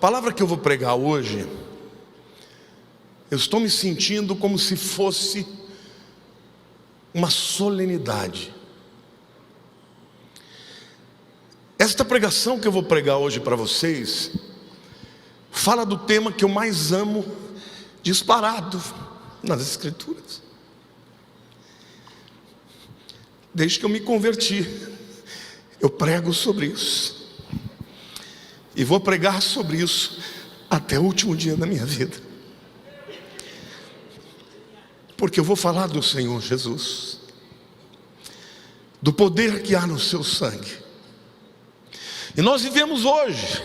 palavra que eu vou pregar hoje, eu estou me sentindo como se fosse uma solenidade. Esta pregação que eu vou pregar hoje para vocês fala do tema que eu mais amo disparado nas Escrituras. Desde que eu me converti, eu prego sobre isso. E vou pregar sobre isso até o último dia da minha vida. Porque eu vou falar do Senhor Jesus, do poder que há no seu sangue. E nós vivemos hoje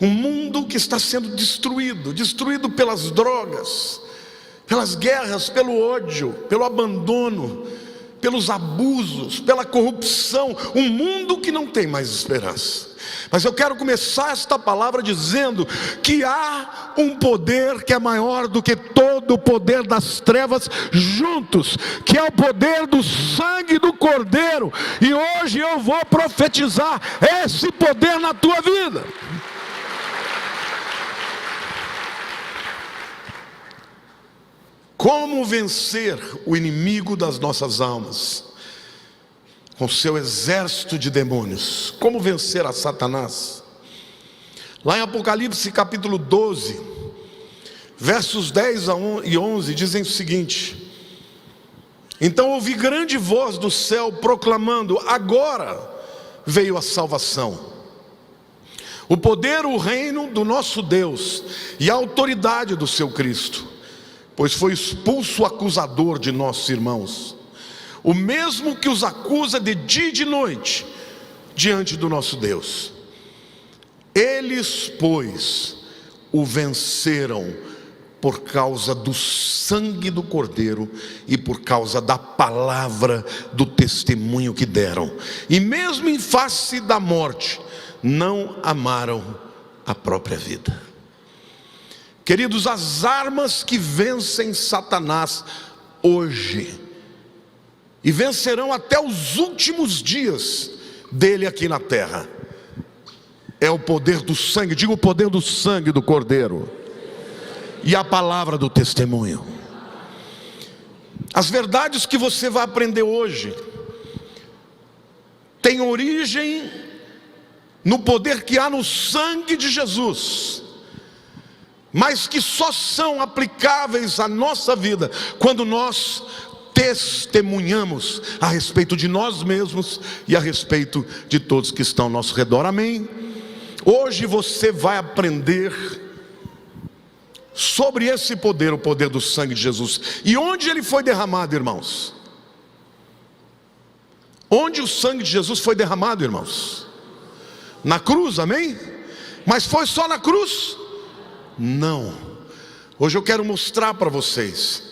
um mundo que está sendo destruído pelas drogas, pelas guerras, pelo ódio, pelo abandono, pelos abusos, pela corrupção. Um mundo que não tem mais esperança. Mas eu quero começar esta palavra dizendo que há um poder que é maior do que todo o poder das trevas juntos, que é o poder do sangue do Cordeiro. E hoje eu vou profetizar esse poder na tua vida. Como vencer o inimigo das nossas almas com seu exército de demônios? Como vencer a Satanás? Lá em Apocalipse capítulo 12, versos 10 e 11, dizem o seguinte: então ouvi grande voz do céu proclamando: agora veio a salvação, o poder, o reino do nosso Deus e a autoridade do seu Cristo, pois foi expulso o acusador de nossos irmãos, o mesmo que os acusa de dia e de noite diante do nosso Deus. Eles, pois, o venceram por causa do sangue do Cordeiro e por causa da palavra do testemunho que deram, e mesmo em face da morte não amaram a própria vida. Queridos, as armas que vencem Satanás hoje e vencerão até os últimos dias dele aqui na terra é o poder do sangue. Diga: o poder do sangue do Cordeiro e a palavra do testemunho. As verdades que você vai aprender hoje têm origem no poder que há no sangue de Jesus, mas que só são aplicáveis à nossa vida quando nós testemunhamos a respeito de nós mesmos e a respeito de todos que estão ao nosso redor. Amém? Hoje você vai aprender sobre esse poder, o poder do sangue de Jesus. E onde ele foi derramado, irmãos? Onde o sangue de Jesus foi derramado, irmãos? Na cruz, amém? Mas foi só na cruz? Não. Hoje eu quero mostrar para vocês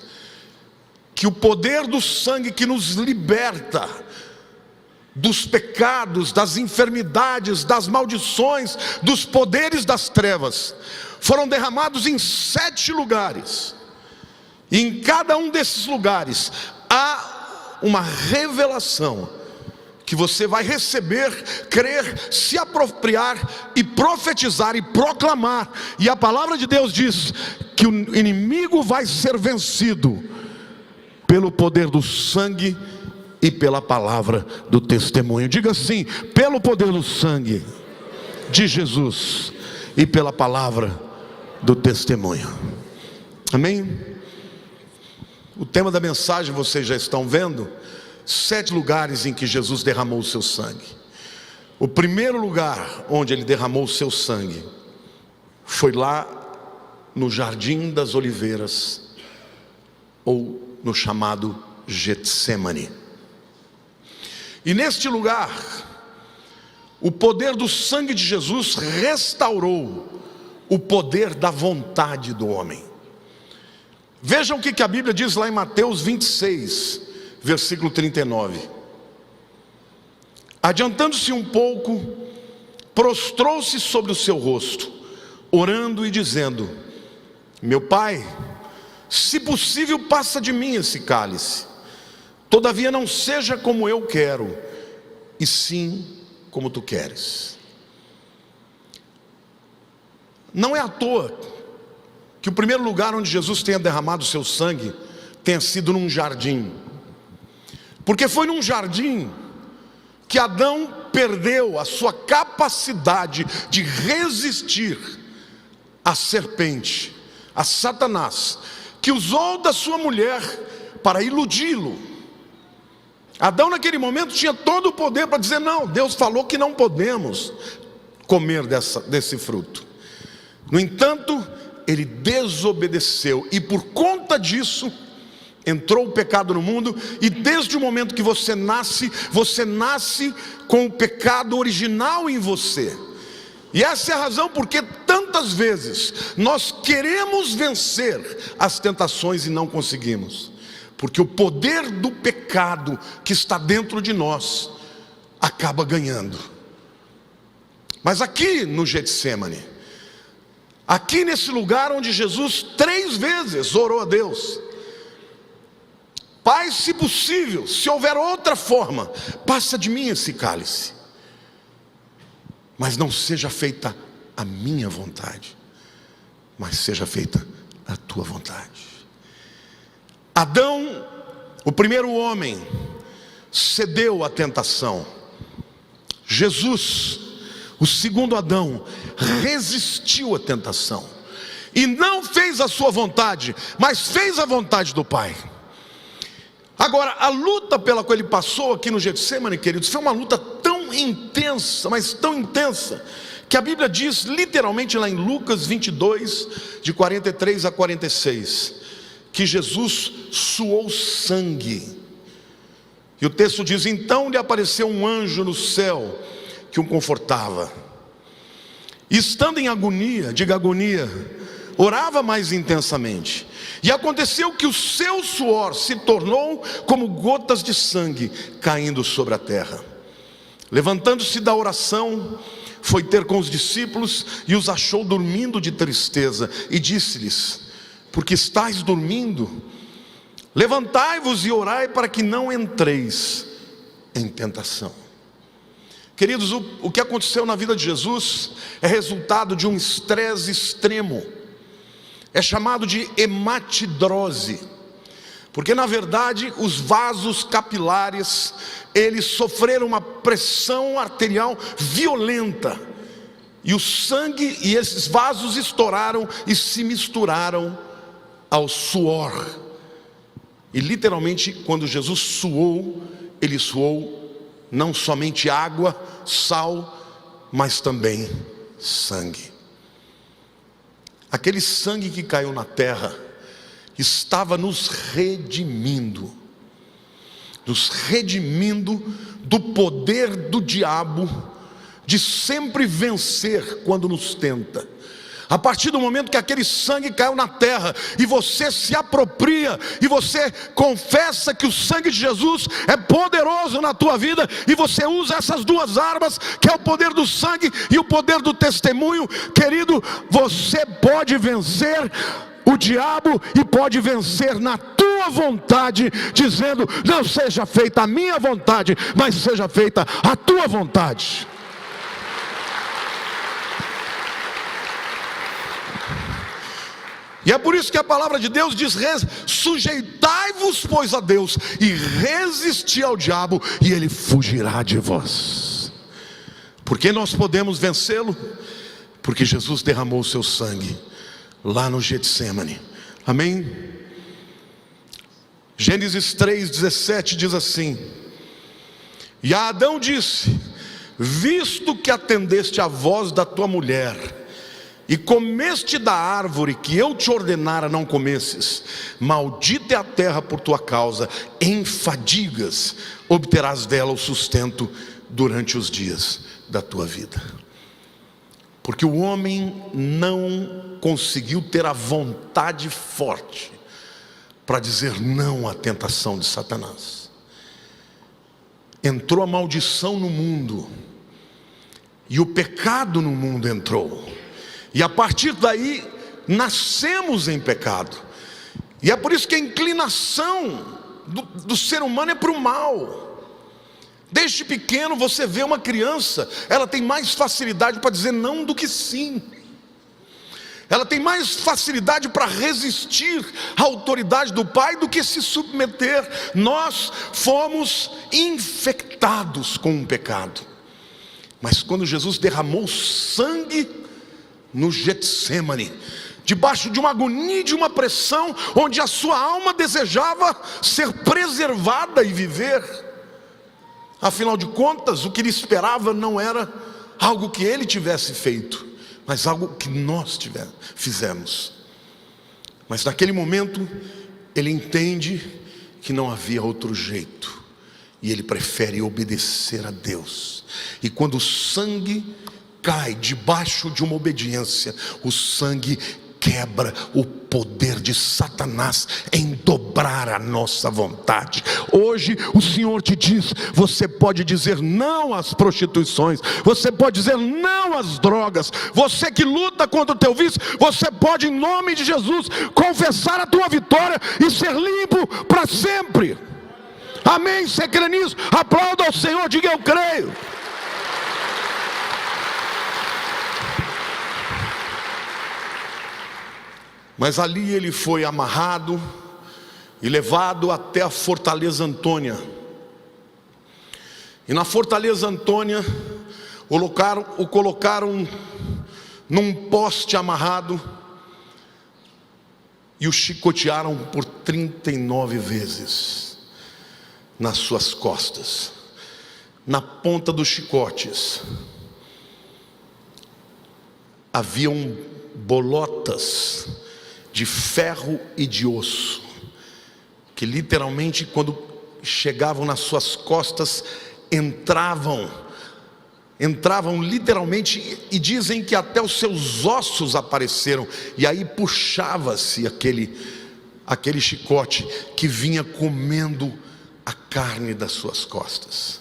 que o poder do sangue que nos liberta dos pecados, das enfermidades, das maldições, dos poderes das trevas, foram derramados em 7 lugares. E em cada um desses lugares há uma revelação que você vai receber, crer, se apropriar e profetizar e proclamar. E a palavra de Deus diz que o inimigo vai ser vencido pelo poder do sangue e pela palavra do testemunho. Diga assim: pelo poder do sangue de Jesus e pela palavra do testemunho. Amém? O tema da mensagem vocês já estão vendo: 7 lugares em que Jesus derramou o seu sangue. O primeiro lugar onde ele derramou o seu sangue foi lá no Jardim das Oliveiras, ou no chamado Getsêmani. E neste lugar, o poder do sangue de Jesus restaurou o poder da vontade do homem. Vejam o que a Bíblia diz lá em Mateus 26, versículo 39. Adiantando-se um pouco, prostrou-se sobre o seu rosto, orando e dizendo: meu Pai, se possível, passa de mim esse cálice, todavia não seja como eu quero, e sim como tu queres. Não é à toa que o primeiro lugar onde Jesus tenha derramado o seu sangue tenha sido num jardim. Porque foi num jardim que Adão perdeu a sua capacidade de resistir à serpente, a Satanás, que usou da sua mulher para iludi-lo. Adão naquele momento tinha todo o poder para dizer: não, Deus falou que não podemos comer desse fruto. No entanto, ele desobedeceu, e por conta disso entrou o pecado no mundo. E desde o momento que você nasce com o pecado original em você. E essa é a razão porque tantas vezes nós queremos vencer as tentações e não conseguimos, porque o poder do pecado que está dentro de nós acaba ganhando. Mas aqui no Getsêmani, aqui nesse lugar onde Jesus 3 vezes orou a Deus: Pai, se possível, se houver outra forma, passa de mim esse cálice, mas não seja feita a minha vontade, mas seja feita a tua vontade. Adão, o primeiro homem, cedeu à tentação. Jesus, o segundo Adão, resistiu à tentação e não fez a sua vontade, mas fez a vontade do Pai. Agora, a luta pela qual ele passou aqui no Getsêmani, queridos, foi uma luta tão intensa, mas tão intensa, que a Bíblia diz literalmente lá em Lucas 22, de 43 a 46, que Jesus suou sangue. E o texto diz: então lhe apareceu um anjo no céu que o confortava. E estando em agonia, diga agonia, orava mais intensamente. E aconteceu que o seu suor se tornou como gotas de sangue caindo sobre a terra. Levantando-se da oração, foi ter com os discípulos e os achou dormindo de tristeza. E disse-lhes: porque estáis dormindo? Levantai-vos e orai para que não entreis em tentação. Queridos, o que aconteceu na vida de Jesus é resultado de um estresse extremo. É chamado de hematidrose, porque na verdade os vasos capilares, eles sofreram uma pressão arterial violenta, e o sangue e esses vasos estouraram e se misturaram ao suor. E literalmente, quando Jesus suou, ele suou não somente água, sal, mas também sangue. Aquele sangue que caiu na terra estava nos redimindo do poder do diabo de sempre vencer quando nos tenta. A partir do momento que aquele sangue caiu na terra e você se apropria e você confessa que o sangue de Jesus é poderoso na tua vida, e você usa essas duas armas, que é o poder do sangue e o poder do testemunho, querido, você pode vencer o diabo e pode vencer na tua vontade, dizendo: não seja feita a minha vontade, mas seja feita a tua vontade. E é por isso que a palavra de Deus diz: sujeitai-vos, pois, a Deus, e resisti ao diabo, e ele fugirá de vós. Por que nós podemos vencê-lo? Porque Jesus derramou o seu sangue lá no Getsêmani. Amém? Gênesis 3:17 diz assim: e a Adão disse: visto que atendeste à voz da tua mulher e comeste da árvore que eu te ordenara não comesses, maldita é a terra por tua causa, em fadigas obterás dela o sustento durante os dias da tua vida. Porque o homem não conseguiu ter a vontade forte para dizer não à tentação de Satanás. Entrou a maldição no mundo, e o pecado no mundo entrou. E a partir daí, nascemos em pecado. E é por isso que a inclinação do ser humano é para o mal. Desde pequeno você vê uma criança, ela tem mais facilidade para dizer não do que sim. Ela tem mais facilidade para resistir à autoridade do Pai do que se submeter. Nós fomos infectados com o pecado. Mas quando Jesus derramou sangue no Getsêmani, debaixo de uma agonia, de uma pressão, onde a sua alma desejava ser preservada e viver, afinal de contas, o que ele esperava não era algo que ele tivesse feito, mas algo que nós fizemos. Mas naquele momento, ele entende que não havia outro jeito, e ele prefere obedecer a Deus. E quando o sangue cai debaixo de uma obediência, o sangue quebra o poder de Satanás em dobrar a nossa vontade. Hoje o Senhor te diz: você pode dizer não às prostituições, você pode dizer não às drogas. Você que luta contra o teu vício, você pode, em nome de Jesus, confessar a tua vitória e ser limpo para sempre. Amém? Você crê nisso? Aplauda ao Senhor, diga: eu creio. Mas ali ele foi amarrado e levado até a Fortaleza Antônia. E na Fortaleza Antônia o colocaram num poste amarrado e o chicotearam por 39 vezes nas suas costas. Na ponta dos chicotes haviam bolotas de ferro e de osso, que literalmente, quando chegavam nas suas costas, entravam literalmente, e dizem que até os seus ossos apareceram, e aí puxava-se aquele chicote que vinha comendo a carne das suas costas.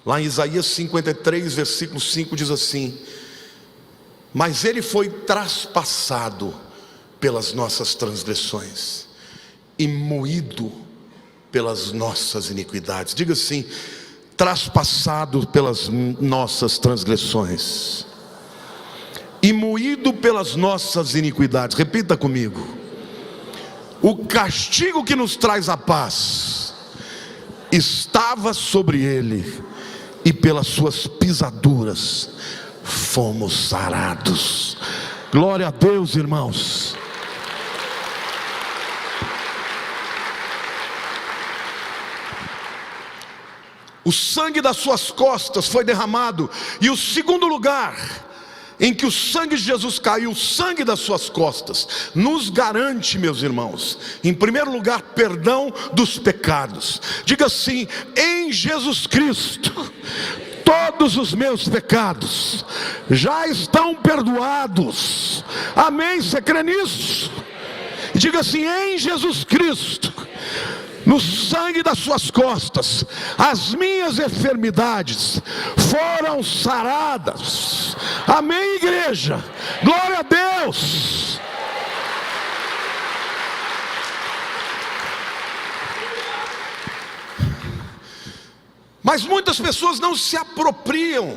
Lá em Isaías 53, versículo 5 diz assim: mas ele foi traspassado pelas nossas transgressões e moído pelas nossas iniquidades. Diga assim: traspassado pelas nossas transgressões e moído pelas nossas iniquidades. Repita comigo: o castigo que nos traz a paz estava sobre ele, e pelas suas pisaduras fomos sarados. Glória a Deus, irmãos. O sangue das suas costas foi derramado. E o segundo lugar em que o sangue de Jesus caiu, o sangue das suas costas, nos garante, meus irmãos, em primeiro lugar, perdão dos pecados. Diga assim: em Jesus Cristo todos os meus pecados já estão perdoados. Amém? Você crê nisso? Diga assim: em Jesus Cristo, no sangue das suas costas, as minhas enfermidades foram saradas. Amém, igreja? Glória a Deus. Mas muitas pessoas não se apropriam,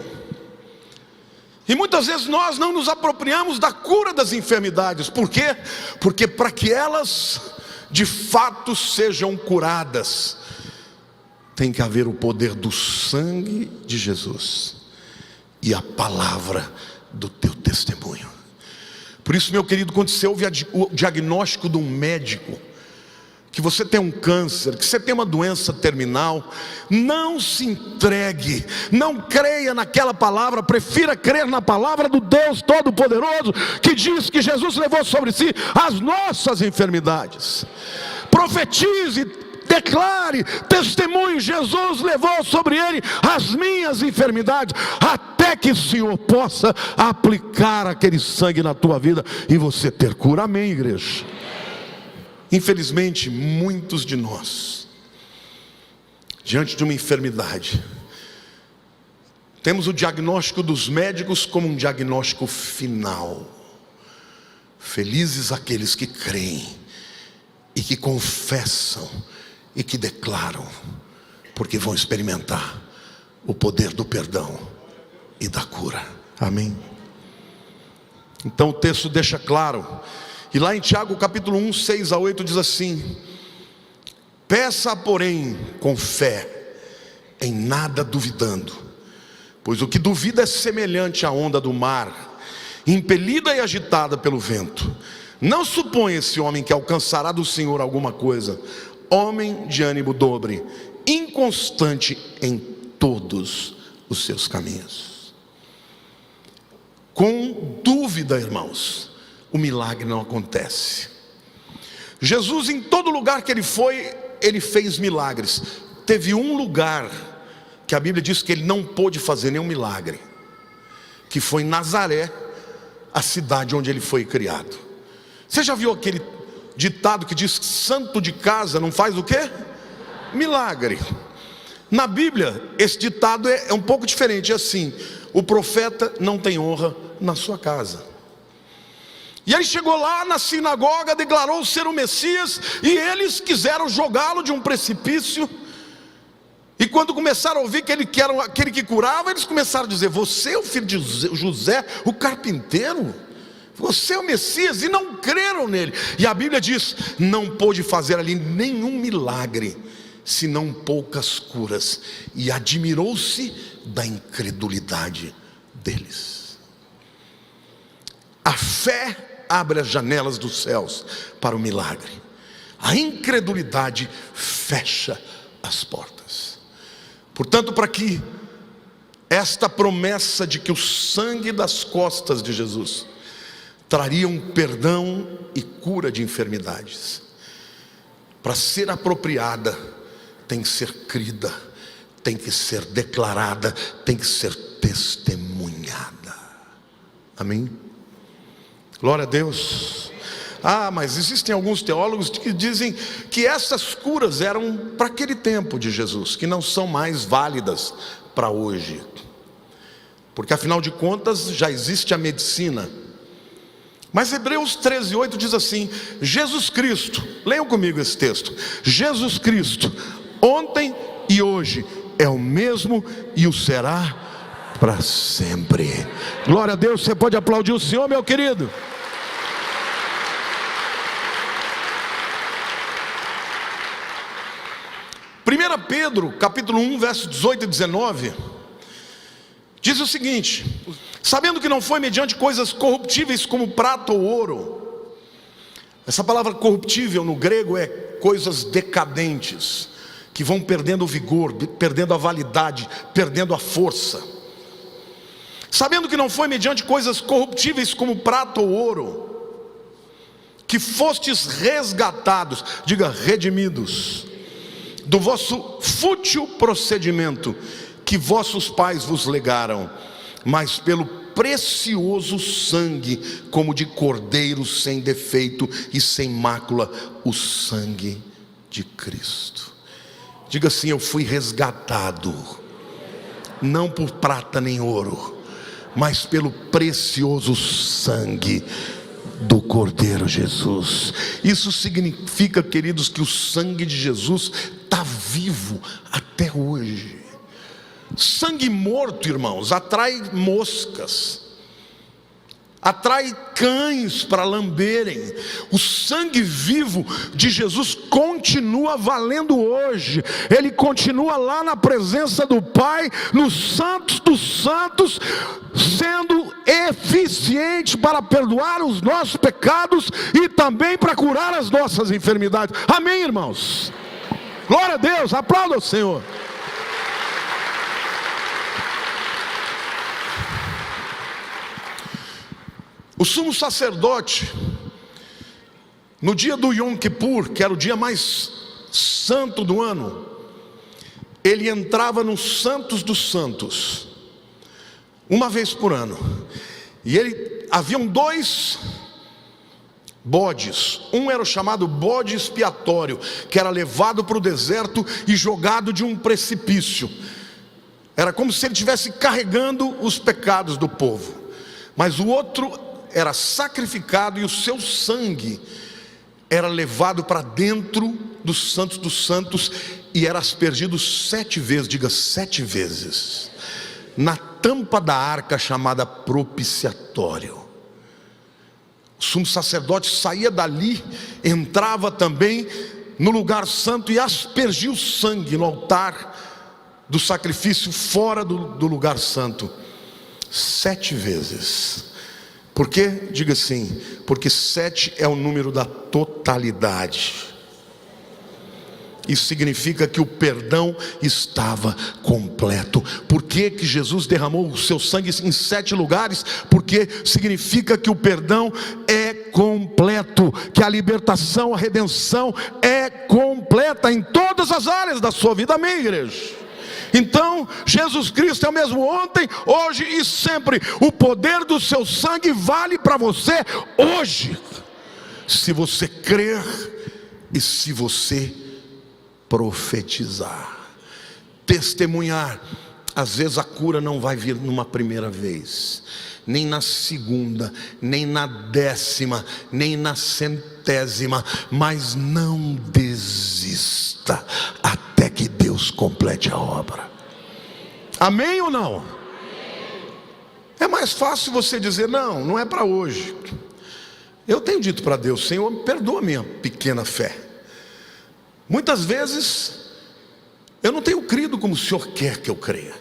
e muitas vezes nós não nos apropriamos da cura das enfermidades. Por quê? Porque para que elas de fato sejam curadas, tem que haver o poder do sangue de Jesus e a palavra do teu testemunho. Por isso, meu querido, quando você ouve o diagnóstico de um médico, que você tem um câncer, que você tem uma doença terminal, não se entregue, não creia naquela palavra, prefira crer na palavra do Deus Todo-Poderoso, que diz que Jesus levou sobre si as nossas enfermidades. Profetize, declare, testemunhe: Jesus levou sobre ele as minhas enfermidades, até que o Senhor possa aplicar aquele sangue na tua vida e você ter cura. Amém, igreja? Infelizmente, muitos de nós, diante de uma enfermidade, temos o diagnóstico dos médicos como um diagnóstico final. Felizes aqueles que creem e que confessam e que declaram, porque vão experimentar o poder do perdão e da cura. Amém? Então o texto deixa claro, e lá em Tiago capítulo 1, 6 a 8 diz assim: peça porém com fé, em nada duvidando, pois o que duvida é semelhante à onda do mar, impelida e agitada pelo vento. Não suponha esse homem que alcançará do Senhor alguma coisa. Homem de ânimo dobre, inconstante em todos os seus caminhos. Com dúvida, irmãos, o milagre não acontece. Jesus, em todo lugar que ele foi, ele fez milagres. Teve um lugar que a Bíblia diz que ele não pôde fazer nenhum milagre, que foi Nazaré, a cidade onde ele foi criado. Você já viu aquele ditado que diz que santo de casa não faz o quê? Milagre. Na Bíblia, esse ditado é um pouco diferente, é assim: o profeta não tem honra na sua casa. E ele chegou lá na sinagoga, declarou ser o Messias, e eles quiseram jogá-lo de um precipício. E quando começaram a ouvir que ele era aquele que curava, eles começaram a dizer: você é o filho de José, o carpinteiro? Você é o Messias? E não creram nele. E a Bíblia diz: não pôde fazer ali nenhum milagre, senão poucas curas, e admirou-se da incredulidade deles. A fé abre as janelas dos céus para o milagre, a incredulidade fecha as portas. Portanto, para que esta promessa de que o sangue das costas de Jesus traria um perdão e cura de enfermidades, para ser apropriada, tem que ser crida, tem que ser declarada, tem que ser testemunhada. Amém? Glória a Deus. Mas existem alguns teólogos que dizem que essas curas eram para aquele tempo de Jesus, que não são mais válidas para hoje, porque afinal de contas já existe a medicina. Mas Hebreus 13:8 diz assim: Jesus Cristo, leiam comigo esse texto: Jesus Cristo, ontem e hoje, é o mesmo e o será para sempre. Glória a Deus. Você pode aplaudir o Senhor, meu querido? Pedro, capítulo 1, versos 18 e 19, diz o seguinte: sabendo que não foi mediante coisas corruptíveis como prata ou ouro. Essa palavra corruptível no grego é coisas decadentes, que vão perdendo o vigor, perdendo a validade, perdendo a força. Sabendo que não foi mediante coisas corruptíveis como prata ou ouro, que fostes resgatados, diga redimidos, do vosso fútil procedimento que vossos pais vos legaram, mas pelo precioso sangue, como de cordeiro sem defeito e sem mácula, o sangue de Cristo. Diga assim: eu fui resgatado, não por prata nem ouro, mas pelo precioso sangue do Cordeiro Jesus. Isso significa, queridos, que o sangue de Jesus está vivo até hoje. Sangue morto, irmãos, atrai moscas, atrai cães para lamberem. O sangue vivo de Jesus continua valendo hoje. Ele continua lá na presença do Pai, nos santos dos santos, sendo eficiente para perdoar os nossos pecados e também para curar as nossas enfermidades. Amém, irmãos? Glória a Deus, aplauda o Senhor. O sumo sacerdote, no dia do Yom Kippur, que era o dia mais santo do ano, ele entrava nos santos dos santos, uma vez por ano. E haviam dois bodes. Um era o chamado bode expiatório, que era levado para o deserto e jogado de um precipício. Era como se ele estivesse carregando os pecados do povo. Mas o outro era sacrificado e o seu sangue era levado para dentro dos santos dos santos e era aspergido 7 vezes, diga 7 vezes, na tampa da arca chamada propiciatório. sumo sacerdote saía dali, entrava também no lugar santo e aspergia o sangue no altar do sacrifício fora do lugar santo, 7 vezes. Por quê? Diga assim: porque 7 é o número da totalidade. Isso significa que o perdão estava completo. Por que que Jesus derramou o seu sangue em 7 lugares? Porque significa que o perdão é completo, que a libertação, a redenção é completa em todas as áreas da sua vida. Amém, igreja? Então, Jesus Cristo é o mesmo ontem, hoje e sempre. O poder do seu sangue vale para você hoje, se você crer e se você profetizar, testemunhar. Às vezes a cura não vai vir numa primeira vez, nem na segunda, nem na 10ª, nem na 100ª, mas não desista até que Deus complete a obra. Amém ou não? É mais fácil você dizer: não, não é para hoje. Eu tenho dito para Deus: Senhor, perdoa minha pequena fé. Muitas vezes eu não tenho crido como o Senhor quer que eu creia,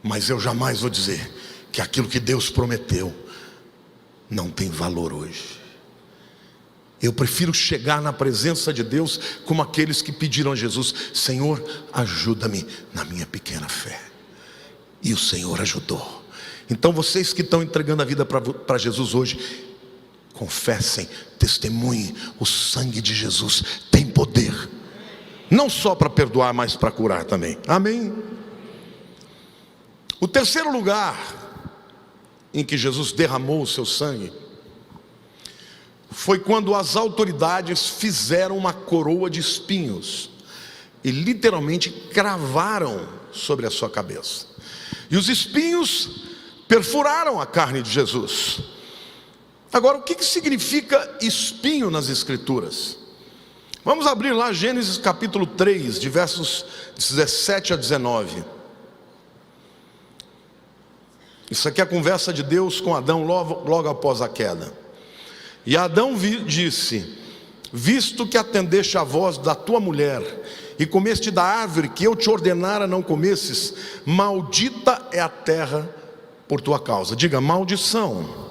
mas eu jamais vou dizer que aquilo que Deus prometeu não tem valor hoje. Eu prefiro chegar na presença de Deus como aqueles que pediram a Jesus: Senhor, ajuda-me na minha pequena fé. E o Senhor ajudou. Então vocês que estão entregando a vida para Jesus hoje, confessem, testemunhem: o sangue de Jesus tem poder, não só para perdoar, mas para curar também. Amém? O terceiro lugar em que Jesus derramou o seu sangue foi quando as autoridades fizeram uma coroa de espinhos e literalmente cravaram sobre a sua cabeça. E os espinhos perfuraram a carne de Jesus. Agora, o que significa espinho nas Escrituras? Vamos abrir lá Gênesis capítulo 3, de versos 17 a 19. Isso aqui é a conversa de Deus com Adão logo após a queda. E Adão disse: visto que atendeste à voz da tua mulher e comeste da árvore que eu te ordenara não comesses, maldita é a terra por tua causa. Diga: maldição.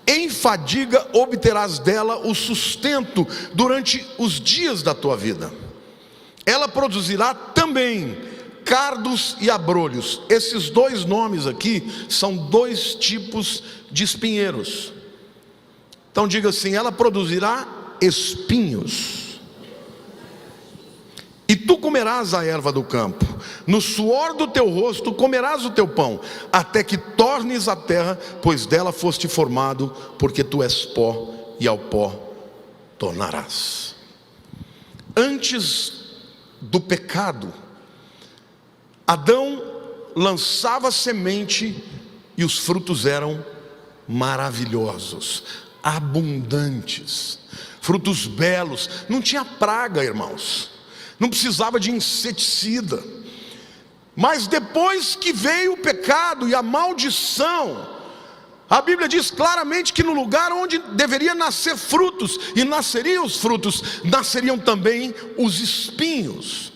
Em fadiga obterás dela o sustento durante os dias da tua vida. Ela produzirá também cardos e abrolhos. Esses 2 nomes aqui são 2 tipos de espinheiros. Então diga assim: ela produzirá espinhos. E tu comerás a erva do campo, no suor do teu rosto comerás o teu pão, até que tornes a terra, pois dela foste formado, porque tu és pó, e ao pó tornarás. Antes do pecado, Adão lançava semente e os frutos eram maravilhosos, abundantes, frutos belos, não tinha praga, irmãos. Não precisava de inseticida. Mas depois que veio o pecado e a maldição, a Bíblia diz claramente que no lugar onde deveria nascer frutos, e nasceriam os frutos, nasceriam também os espinhos.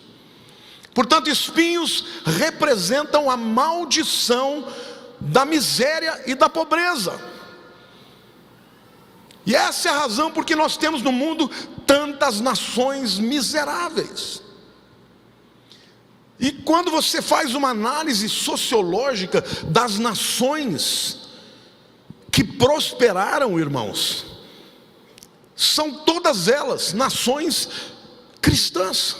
Portanto, espinhos representam a maldição da miséria e da pobreza. E essa é a razão porque nós temos no mundo tantas nações miseráveis. E quando você faz uma análise sociológica das nações que prosperaram, irmãos, são todas elas nações cristãs,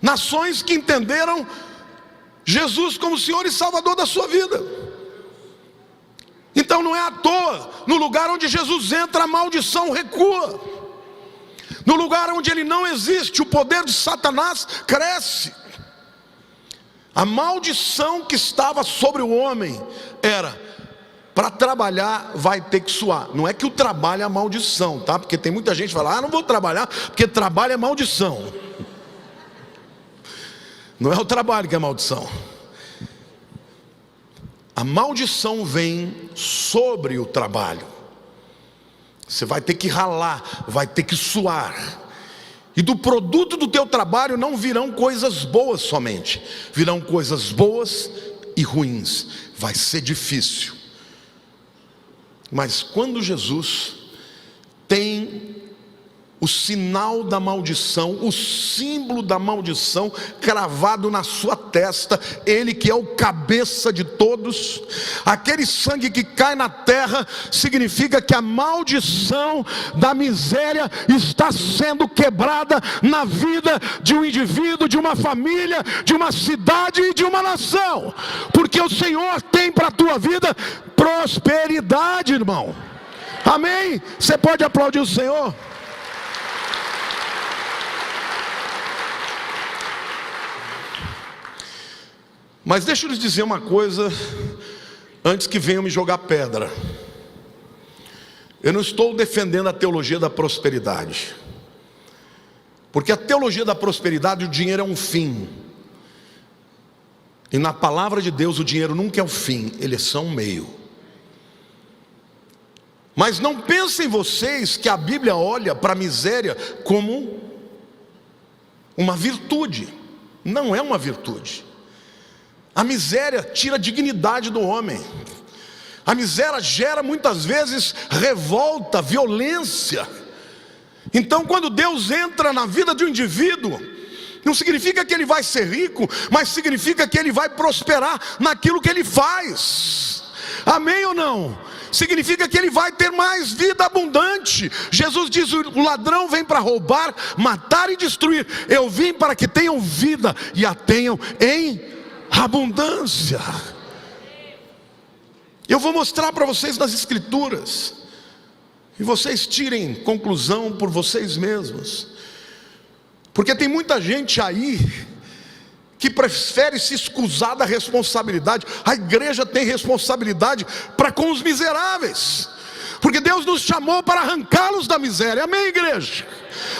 nações que entenderam Jesus como Senhor e Salvador da sua vida. Então não é à toa, no lugar onde Jesus entra, a maldição recua. No lugar onde ele não existe, o poder de Satanás cresce. A maldição que estava sobre o homem era: para trabalhar vai ter que suar. Não é que o trabalho é a maldição, tá? Porque tem muita gente que fala: não vou trabalhar porque trabalho é maldição. Não é o trabalho que é maldição. A maldição vem sobre o trabalho. Você vai ter que ralar, vai ter que suar. E do produto do teu trabalho não virão coisas boas somente, virão coisas boas e ruins. Vai ser difícil. Mas quando Jesus tem o sinal da maldição, o símbolo da maldição cravado na sua testa, ele que é o cabeça de todos, aquele sangue que cai na terra significa que a maldição da miséria está sendo quebrada na vida de um indivíduo, de uma família, de uma cidade e de uma nação, porque o Senhor tem para a tua vida prosperidade, irmão. Amém? Você pode aplaudir o Senhor? Mas deixa eu lhes dizer uma coisa, antes que venham me jogar pedra. Eu não estou defendendo a teologia da prosperidade, porque a teologia da prosperidade, o dinheiro é um fim, e na palavra de Deus o dinheiro nunca é o fim, ele é só um meio. Mas não pensem vocês que a Bíblia olha para a miséria como uma virtude. Não é uma virtude. A miséria tira a dignidade do homem. A miséria gera muitas vezes revolta, violência. Então quando Deus entra na vida de um indivíduo, não significa que ele vai ser rico, mas significa que ele vai prosperar naquilo que ele faz. Amém ou não? Significa que ele vai ter mais vida abundante. Jesus diz: o ladrão vem para roubar, matar e destruir. Eu vim para que tenham vida e a tenham em abundância. Eu vou mostrar para vocês nas escrituras, e vocês tirem conclusão por vocês mesmos, porque tem muita gente aí que prefere se escusar da responsabilidade. A igreja tem responsabilidade para com os miseráveis, porque Deus nos chamou para arrancá-los da miséria. Amém, igreja?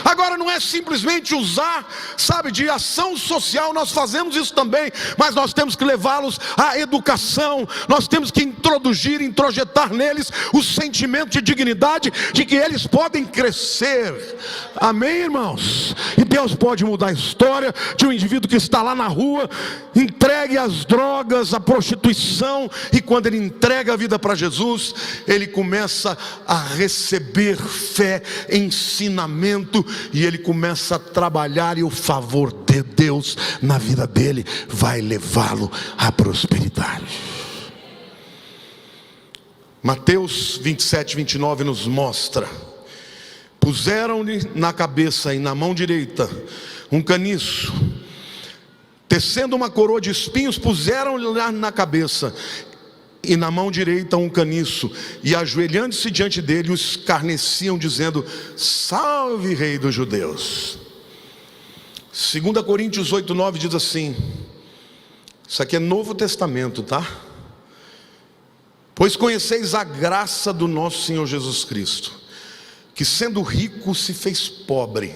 Agora não é simplesmente usar, sabe, de ação social, nós fazemos isso também, mas nós temos que levá-los à educação, nós temos que introjetar neles o sentimento de dignidade, de que eles podem crescer. Amém, irmãos? E Deus pode mudar a história de um indivíduo que está lá na rua, entregue às drogas, à prostituição, e quando ele entrega a vida para Jesus, ele começa a receber fé, ensinamento, e ele começa a trabalhar, e o favor de Deus na vida dele vai levá-lo à prosperidade. Mateus 27, 29 nos mostra: puseram-lhe na cabeça e na mão direita um caniço, tecendo uma coroa de espinhos, puseram-lhe na cabeça e na mão direita um caniço, e ajoelhando-se diante dele, o escarneciam, dizendo: salve, rei dos judeus. 2 Coríntios 8, 9 diz assim, isso aqui é Novo Testamento, tá? Pois conheceis a graça do nosso Senhor Jesus Cristo, que sendo rico se fez pobre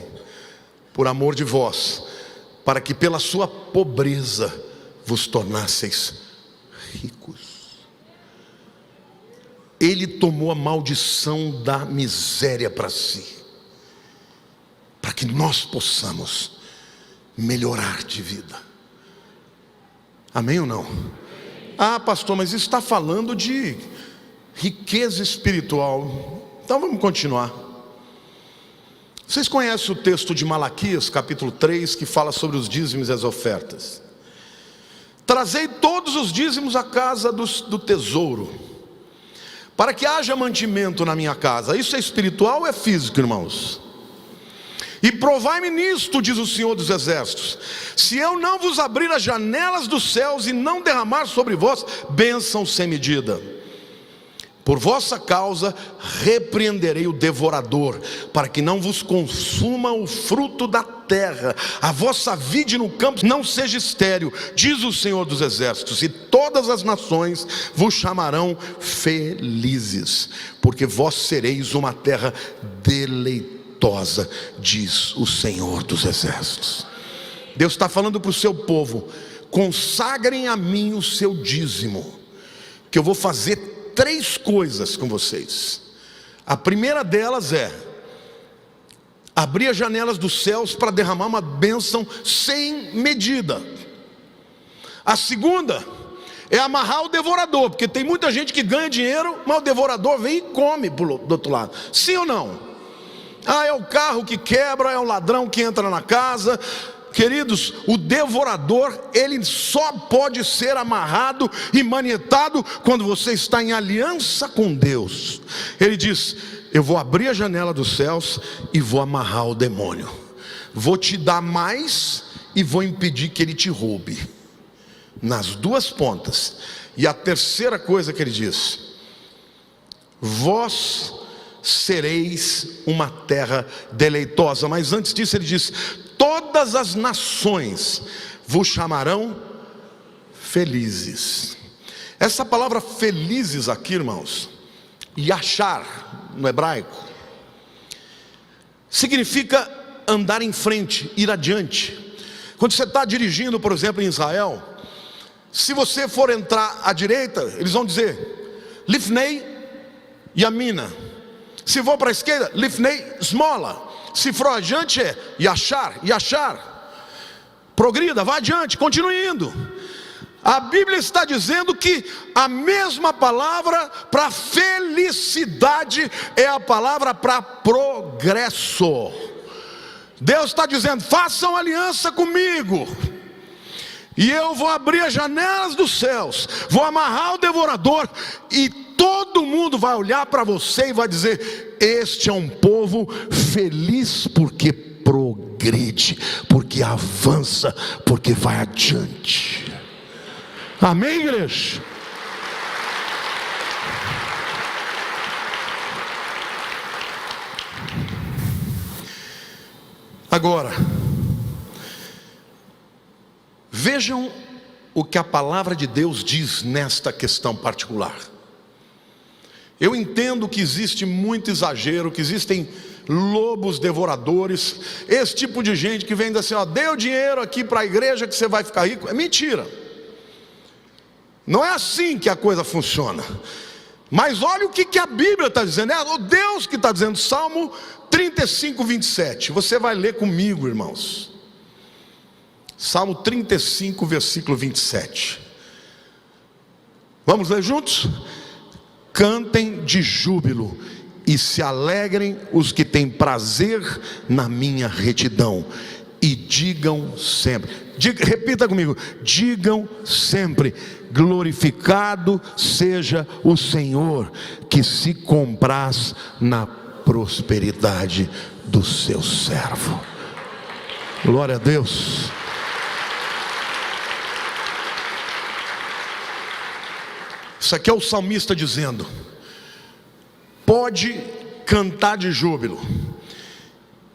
por amor de vós, para que pela sua pobreza vos tornasseis ricos. Ele tomou a maldição da miséria para si, para que nós possamos melhorar de vida. Amém ou não? Ah, pastor, mas isso está falando de riqueza espiritual. Então vamos continuar. Vocês conhecem o texto de Malaquias, capítulo 3, que fala sobre os dízimos e as ofertas. Trazei todos os dízimos à casa do tesouro, para que haja mantimento na minha casa. Isso é espiritual ou é físico, irmãos? E provai-me nisto, diz o Senhor dos Exércitos, se eu não vos abrir as janelas dos céus e não derramar sobre vós bênção sem medida. Por vossa causa repreenderei o devorador, para que não vos consuma o fruto da terra, a vossa vide no campo não seja estéril, diz o Senhor dos Exércitos, e todas as nações vos chamarão felizes, porque vós sereis uma terra deleitosa, diz o Senhor dos Exércitos. Deus está falando para o seu povo: consagrem a mim o seu dízimo, que eu vou fazer 3 coisas com vocês. A primeira delas é abrir as janelas dos céus para derramar uma bênção sem medida. A segunda é amarrar o devorador, porque tem muita gente que ganha dinheiro, mas o devorador vem e come do outro lado. Sim ou não? É o carro que quebra, é o ladrão que entra na casa. Queridos, o devorador, ele só pode ser amarrado e manietado quando você está em aliança com Deus. Ele diz: eu vou abrir a janela dos céus e vou amarrar o demônio. Vou te dar mais e vou impedir que ele te roube. Nas duas pontas. E a terceira coisa que ele diz: vós sereis uma terra deleitosa. Mas antes disso ele diz: todas as nações vos chamarão felizes. Essa palavra felizes aqui, irmãos, yashar no hebraico, significa andar em frente, ir adiante. Quando você está dirigindo, por exemplo, em Israel, se você for entrar à direita, eles vão dizer Lifnei Yamina. Se for para a esquerda, Lifnei Smola. Se for adiante é Yashar, Yashar. Progrida, vá adiante, continue indo. A Bíblia está dizendo que a mesma palavra para felicidade é a palavra para progresso. Deus está dizendo: façam aliança comigo, e eu vou abrir as janelas dos céus, vou amarrar o devorador, e todo mundo vai olhar para você e vai dizer: este é um povo feliz porque progride, porque avança, porque vai adiante. Amém, igreja? Agora, vejam o que a palavra de Deus diz nesta questão particular. Eu entendo que existe muito exagero, que existem lobos devoradores, esse tipo de gente que vem assim: dê o dinheiro aqui para a igreja que você vai ficar rico. É mentira. Não é assim que a coisa funciona. Mas olha o que a Bíblia está dizendo. É o Deus que está dizendo. Salmo 35, 27. Você vai ler comigo, irmãos. Salmo 35, versículo 27. Vamos ler juntos? Cantem de júbilo e se alegrem os que têm prazer na minha retidão, e digam sempre, repita comigo, digam sempre: glorificado seja o Senhor, que se compraz na prosperidade do seu servo. Glória a Deus. Isso aqui é o salmista dizendo: pode cantar de júbilo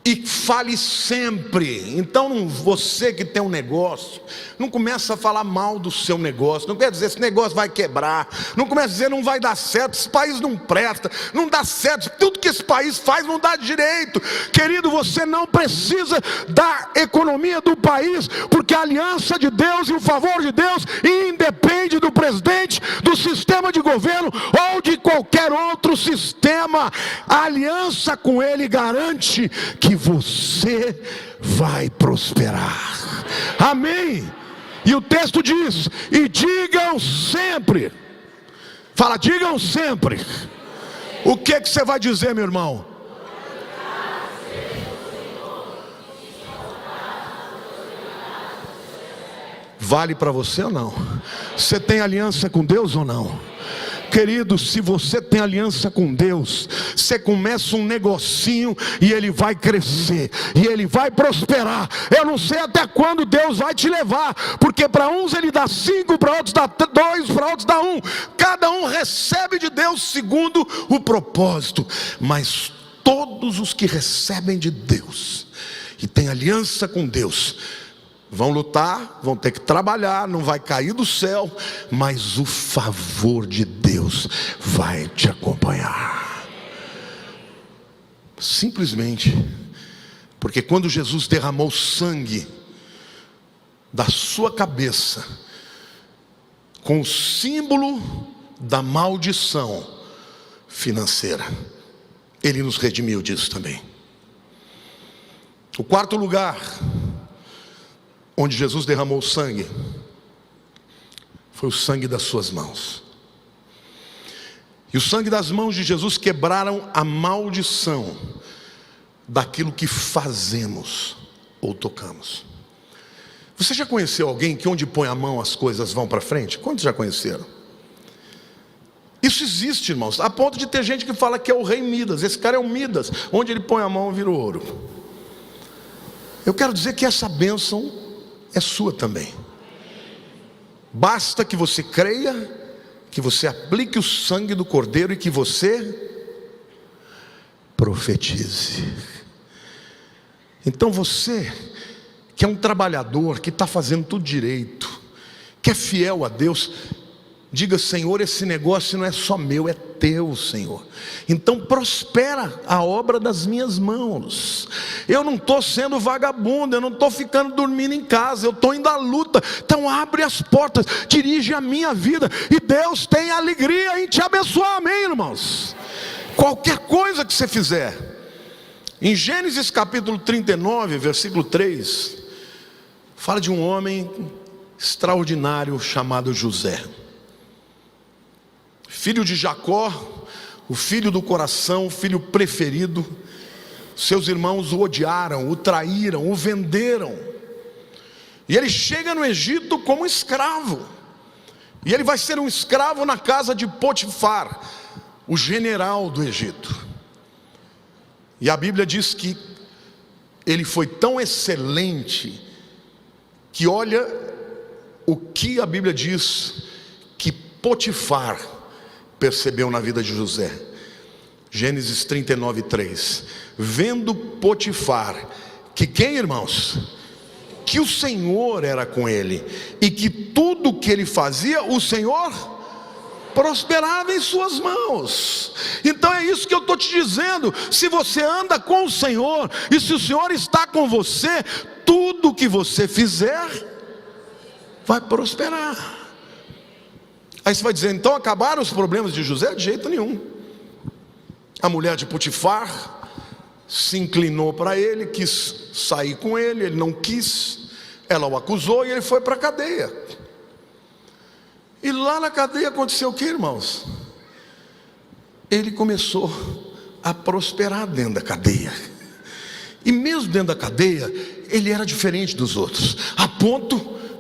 e fale sempre. Então você que tem um negócio, não começa a falar mal do seu negócio. Não quer dizer esse negócio vai quebrar. Não começa a dizer não vai dar certo, esse país não presta, não dá certo, tudo que esse país faz não dá direito. Querido, você não precisa da economia do país, porque a aliança de Deus e o favor de Deus independe do presidente, do sistema de governo ou de qualquer outro sistema. A aliança com ele garante que você vai prosperar. Amém? E o texto diz: e digam sempre. Fala, digam sempre. O que você vai dizer, meu irmão? Vale para você ou não? Você tem aliança com Deus ou não? Querido, se você tem aliança com Deus, você começa um negocinho e ele vai crescer, e ele vai prosperar. Eu não sei até quando Deus vai te levar, porque para uns ele dá 5, para outros dá 2, para outros dá 1. Cada um recebe de Deus segundo o propósito. Mas todos os que recebem de Deus e têm aliança com Deus vão lutar, vão ter que trabalhar, não vai cair do céu, mas o favor de Deus vai te acompanhar. Simplesmente porque quando Jesus derramou sangue da sua cabeça, com o símbolo da maldição financeira, Ele nos redimiu disso também. O quarto lugar onde Jesus derramou sangue foi o sangue das suas mãos. E o sangue das mãos de Jesus quebraram a maldição daquilo que fazemos ou tocamos. Você já conheceu alguém que onde põe a mão as coisas vão para frente? Quantos já conheceram? Isso existe, irmãos, a ponto de ter gente que fala que é o rei Midas. Esse cara é o Midas, onde ele põe a mão vira ouro. Eu quero dizer que essa bênção é sua também. Basta que você creia, que você aplique o sangue do Cordeiro e que você profetize. Então você, que é um trabalhador, que está fazendo tudo direito, que é fiel a Deus, diga: Senhor, esse negócio não é só meu, é teu, Senhor. Então prospera a obra das minhas mãos. Eu não estou sendo vagabundo, eu não estou ficando dormindo em casa, eu estou indo à luta. Então abre as portas, dirige a minha vida, e Deus tem alegria em te abençoar, amém, irmãos? Qualquer coisa que você fizer. Em Gênesis capítulo 39, versículo 3, fala de um homem extraordinário chamado José, filho de Jacó, o filho do coração, o filho preferido. Seus irmãos o odiaram, o traíram, o venderam. E ele chega no Egito como escravo. E ele vai ser um escravo na casa de Potifar, o general do Egito. E a Bíblia diz que ele foi tão excelente que olha o que a Bíblia diz que Potifar percebeu na vida de José. Gênesis 39, 3. Vendo Potifar que quem, irmãos? Que o Senhor era com ele, e que tudo que ele fazia, o Senhor prosperava em suas mãos. Então é isso que eu estou te dizendo. Se você anda com o Senhor, e se o Senhor está com você, tudo que você fizer vai prosperar. Aí você vai dizer: então acabaram os problemas de José? De jeito nenhum. A mulher de Potifar se inclinou para ele, quis sair com ele, ele não quis. Ela o acusou e ele foi para a cadeia. E lá na cadeia aconteceu o que, irmãos? Ele começou a prosperar dentro da cadeia. E mesmo dentro da cadeia, ele era diferente dos outros, a ponto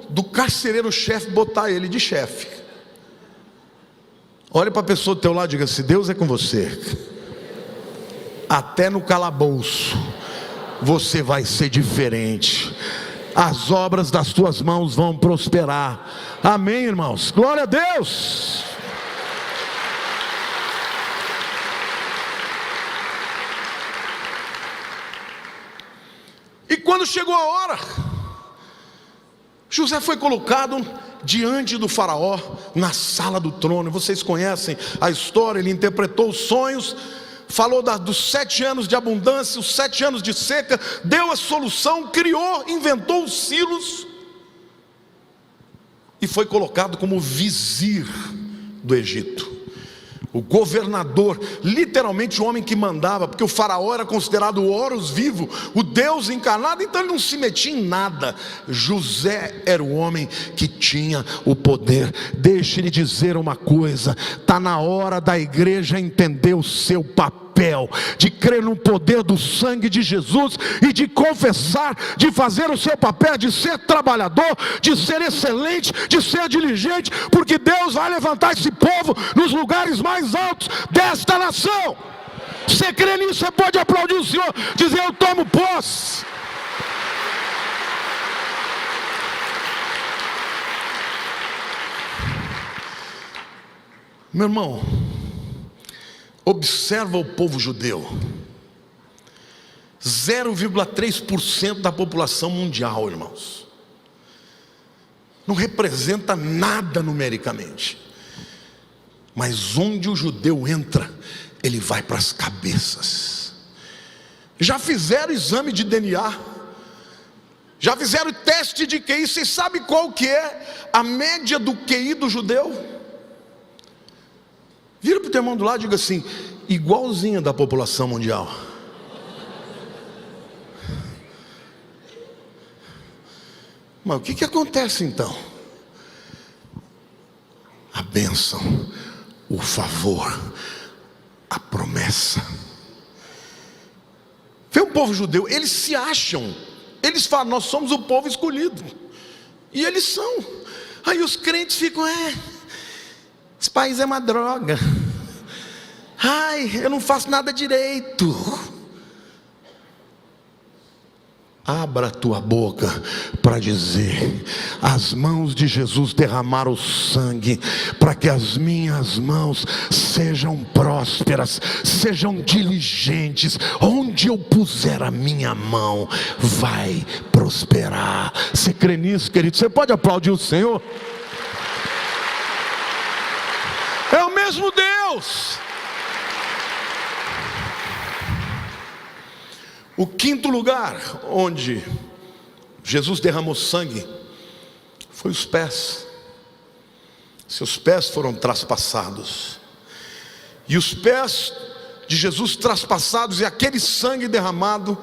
do carcereiro-chefe botar ele de chefe. Olha para a pessoa do teu lado e diga: se Deus é com você, até no calabouço você vai ser diferente. As obras das tuas mãos vão prosperar. Amém, irmãos? Glória a Deus. E quando chegou a hora, José foi colocado diante do faraó, na sala do trono. Vocês conhecem a história. Ele interpretou os sonhos, falou dos 7 anos de abundância, os 7 anos de seca, deu a solução, criou, inventou os silos, e foi colocado como vizir do Egito, o governador, literalmente o homem que mandava, porque o faraó era considerado o Horus vivo, o Deus encarnado, então ele não se metia em nada. José era o homem que tinha o poder. Deixe-lhe dizer uma coisa: está na hora da igreja entender o seu papel, de crer no poder do sangue de Jesus, e de confessar, de fazer o seu papel, de ser trabalhador, de ser excelente, de ser diligente, porque Deus vai levantar esse povo nos lugares mais altos desta nação. Você crê nisso? Você pode aplaudir o Senhor, dizer: eu tomo posse. Meu irmão, observa o povo judeu. 0,3% da população mundial, irmãos. Não representa nada numericamente. Mas onde o judeu entra, ele vai para as cabeças. Já fizeram exame de DNA, já fizeram teste de QI. Vocês sabem qual que é a média do QI do judeu? Vira para o teu irmão do lado e diga assim: igualzinha da população mundial. Mas o que acontece então? A bênção, o favor, a promessa. Vê o povo judeu, eles se acham, eles falam, nós somos o povo escolhido. E eles são. Aí os crentes ficam, esse país é uma droga. Ai, eu não faço nada direito. Abra a tua boca para dizer: as mãos de Jesus derramaram sangue para que as minhas mãos sejam prósperas, sejam diligentes. Onde eu puser a minha mão, vai prosperar. Você crê nisso, querido? Você pode aplaudir o Senhor? É o mesmo Deus. O quinto lugar onde Jesus derramou sangue foi os pés. Seus pés foram traspassados. E os pés de Jesus traspassados e aquele sangue derramado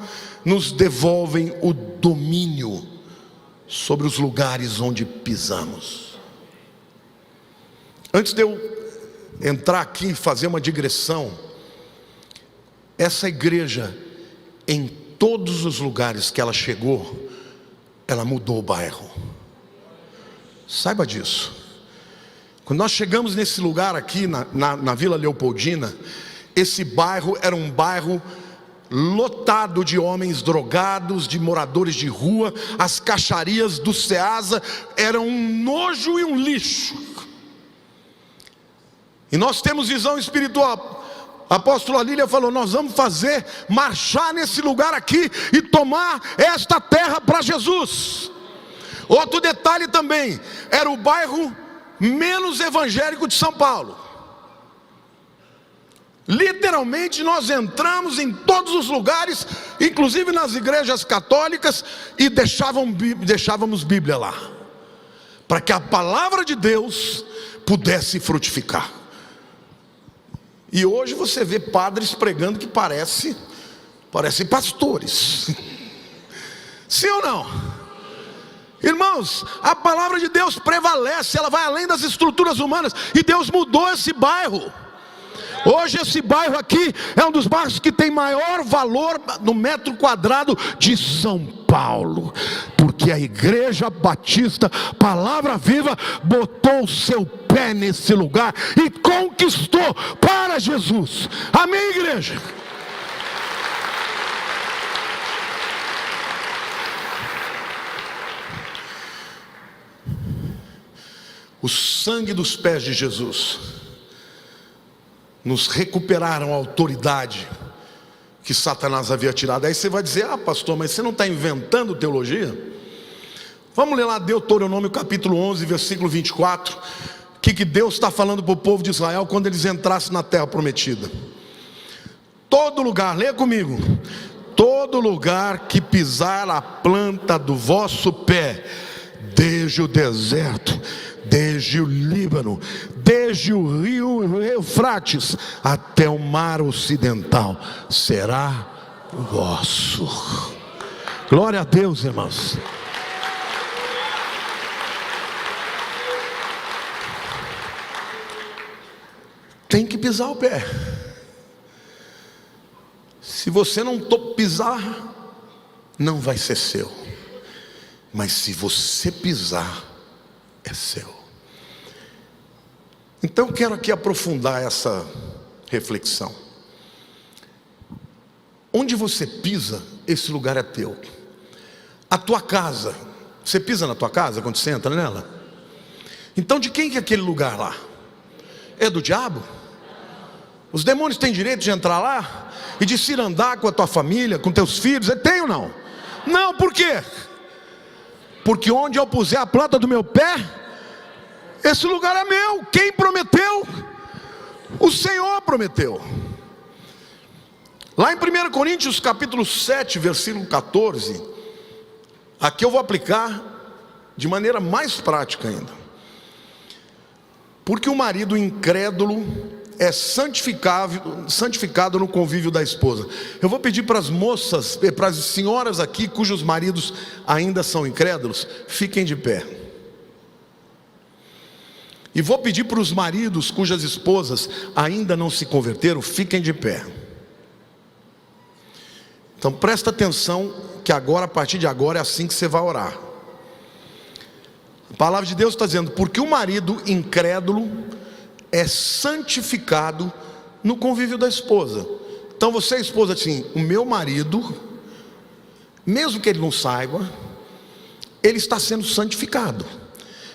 nos devolvem o domínio sobre os lugares onde pisamos. Antes de eu entrar aqui e fazer uma digressão, essa igreja, em todos os lugares que ela chegou, ela mudou o bairro. Saiba disso. Quando nós chegamos nesse lugar aqui na Vila Leopoldina, esse bairro era um bairro lotado de homens drogados, de moradores de rua. As caixarias do Ceasa eram um nojo e um lixo. E nós temos visão espiritual. A apóstola Lília falou: nós vamos marchar nesse lugar aqui e tomar esta terra para Jesus. Outro detalhe também, era o bairro menos evangélico de São Paulo. Literalmente nós entramos em todos os lugares, inclusive nas igrejas católicas, e deixávamos Bíblia lá, para que a palavra de Deus pudesse frutificar. E hoje você vê padres pregando que parecem pastores. Sim ou não? Irmãos, a palavra de Deus prevalece, ela vai além das estruturas humanas. E Deus mudou esse bairro. Hoje esse bairro aqui é um dos bairros que tem maior valor no metro quadrado de São Paulo, porque a Igreja Batista Palavra Viva botou o seu pé nesse lugar e conquistou para Jesus. Amém, igreja? O sangue dos pés de Jesus nos recuperaram a autoridade que Satanás havia tirado. Aí você vai dizer: ah, pastor, mas você não está inventando teologia? Vamos ler lá Deuteronômio capítulo 11, versículo 24. O que Deus está falando para o povo de Israel quando eles entrassem na terra prometida? Todo lugar, leia comigo: todo lugar que pisar a planta do vosso pé, desde o deserto, desde o Líbano, desde o rio Eufrates até o mar ocidental, será vosso. Glória a Deus, irmãos. Tem que pisar o pé. Se você não pisar, não vai ser seu. Mas se você pisar, é seu. Então eu quero aqui aprofundar essa reflexão. Onde você pisa, esse lugar é teu. A tua casa, você pisa na tua casa quando você entra nela? Então de quem que é aquele lugar lá? É do diabo? Os demônios têm direito de entrar lá e de se andar com a tua família, com teus filhos? Tem ou não? Não, por quê? Porque onde eu puser a planta do meu pé, esse lugar é meu. Quem prometeu? O Senhor prometeu. Lá em 1 Coríntios capítulo 7, versículo 14, aqui eu vou aplicar de maneira mais prática ainda. Porque o marido incrédulo é santificado no convívio da esposa. Eu vou pedir para as moças, para as senhoras aqui cujos maridos ainda são incrédulos, fiquem de pé. E vou pedir para os maridos cujas esposas ainda não se converteram, fiquem de pé. Então presta atenção que agora, a partir de agora, é assim que você vai orar. A palavra de Deus está dizendo: porque o marido incrédulo é santificado no convívio da esposa. Então você, esposa, assim: o meu marido, mesmo que ele não saiba, ele está sendo santificado,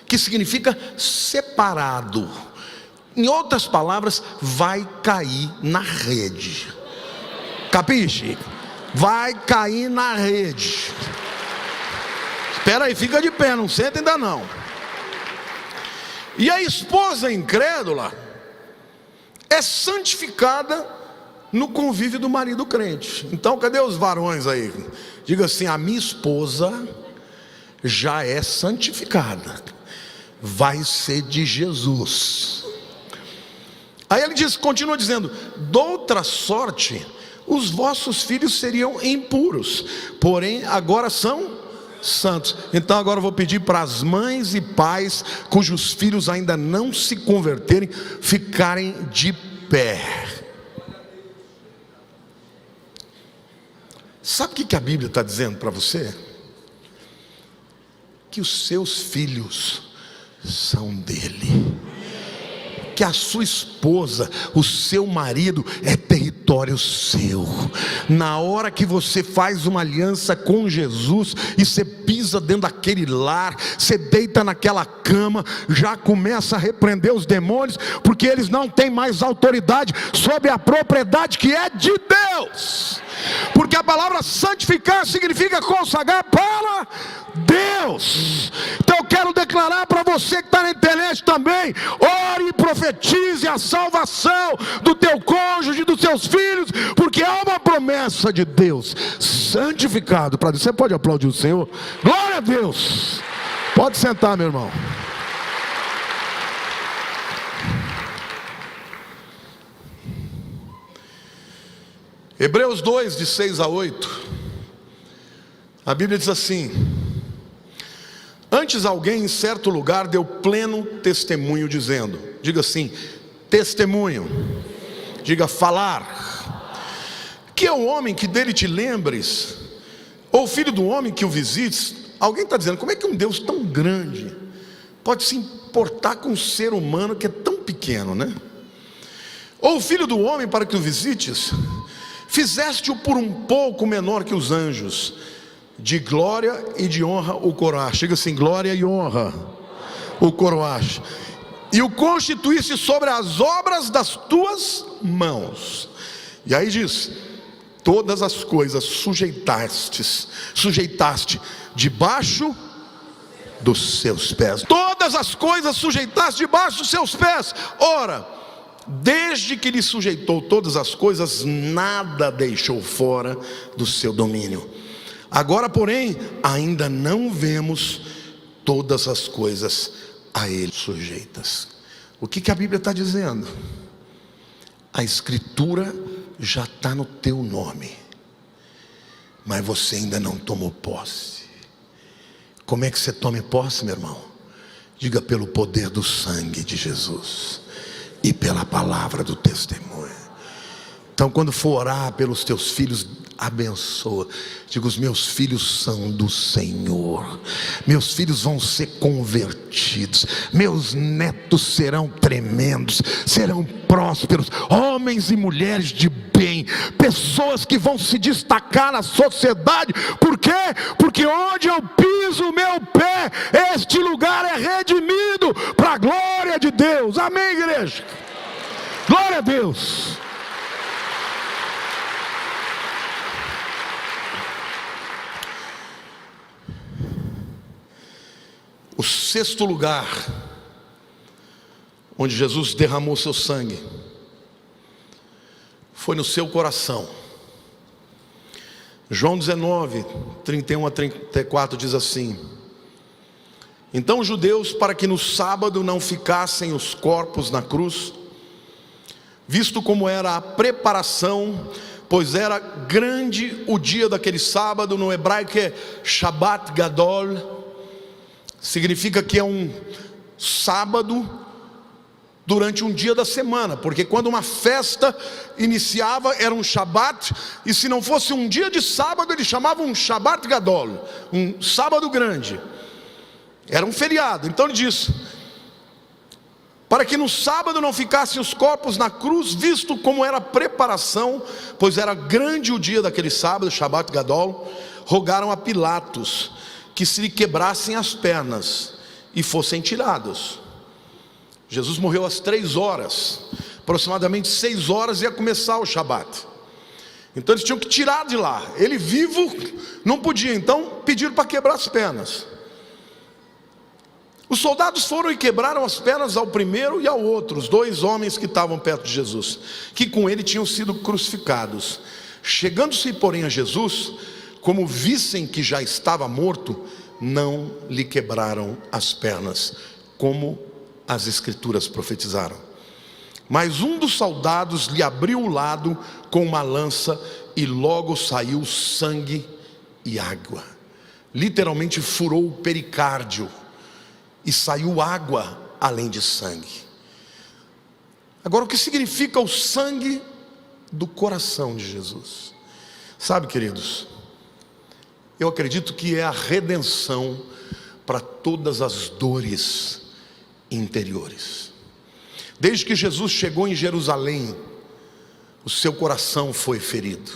que significa separado. Em outras palavras, vai cair na rede. Capiche? Vai cair na rede. Espera aí, fica de pé, não senta ainda não. E a esposa incrédula é santificada no convívio do marido crente. Então cadê os varões aí? Diga assim: a minha esposa já é santificada, vai ser de Jesus. Aí ele diz, continua dizendo: de outra sorte os vossos filhos seriam impuros, porém agora são santos. Então agora eu vou pedir para as mães e pais cujos filhos ainda não se converterem ficarem de pé. Sabe o que a Bíblia está dizendo para você? Que os seus filhos são dele, que a sua esposa, o seu marido é território seu. Na hora que você faz uma aliança com Jesus e você pisa dentro daquele lar, você deita naquela cama, já começa a repreender os demônios, porque eles não têm mais autoridade sobre a propriedade que é de Deus. Porque a palavra santificar significa consagrar para Deus. Então eu quero declarar para você que está na internet também: ore e profetize a salvação do teu cônjuge, dos seus filhos, porque há uma promessa de Deus. Santificado para Deus. Você pode aplaudir o Senhor? Glória a Deus. Pode sentar, meu irmão. Hebreus 2, de 6 a 8, a Bíblia diz assim: antes alguém em certo lugar deu pleno testemunho dizendo, diga assim, testemunho, diga falar, que é o homem que dele te lembres, ou filho do homem que o visites. Alguém está dizendo: como é que um Deus tão grande pode se importar com um ser humano que é tão pequeno, né? Ou filho do homem para que o visites, fizeste-o por um pouco menor que os anjos, de glória e de honra o coroaste. Diga assim: glória e honra o coroaste, e o constituíste sobre as obras das tuas mãos. E aí diz: todas as coisas sujeitaste debaixo dos seus pés. Todas as coisas sujeitaste debaixo dos seus pés. Ora, desde que lhe sujeitou todas as coisas, nada deixou fora do seu domínio. Agora, porém, ainda não vemos todas as coisas a ele sujeitas. O que a Bíblia está dizendo? A Escritura já está no teu nome, mas você ainda não tomou posse. Como é que você toma posse, meu irmão? Diga: pelo poder do sangue de Jesus e pela palavra do testemunho. Então quando for orar pelos teus filhos, abençoa. Diga: os meus filhos são do Senhor, meus filhos vão ser convertidos, meus netos serão tremendos, serão prósperos, homens e mulheres de bem, pessoas que vão se destacar na sociedade. Por quê? Porque onde eu piso o meu pé, este lugar é redimido para a glória de Deus. Amém, igreja? Glória a Deus. O sexto lugar onde Jesus derramou seu sangue foi no seu coração. João 19, 31 a 34 diz assim: então os judeus, para que no sábado não ficassem os corpos na cruz, visto como era a preparação, pois era grande o dia daquele sábado. No hebraico é Shabbat Gadol, significa que é um sábado durante um dia da semana, porque quando uma festa iniciava era um Shabbat, e se não fosse um dia de sábado eles chamavam um Shabbat Gadol, um sábado grande, era um feriado. Então ele diz: para que no sábado não ficassem os corpos na cruz, visto como era a preparação, pois era grande o dia daquele sábado, Shabbat Gadol, rogaram a Pilatos que se lhe quebrassem as pernas e fossem tirados. Jesus morreu às 3 horas, aproximadamente 6 horas ia começar o Shabat. Então eles tinham que tirar de lá. Ele vivo não podia, então pediram para quebrar as pernas. Os soldados foram e quebraram as pernas ao primeiro e ao outro, os 2 homens que estavam perto de Jesus, que com ele tinham sido crucificados. Chegando-se, porém, a Jesus, como vissem que já estava morto, não lhe quebraram as pernas, como as escrituras profetizaram. Mas um dos soldados lhe abriu o lado com uma lança, e logo saiu sangue e água. Literalmente furou o pericárdio, e saiu água além de sangue. Agora, o que significa o sangue do coração de Jesus? Sabe, queridos, eu acredito que é a redenção para todas as dores interiores. Desde que Jesus chegou em Jerusalém, o seu coração foi ferido.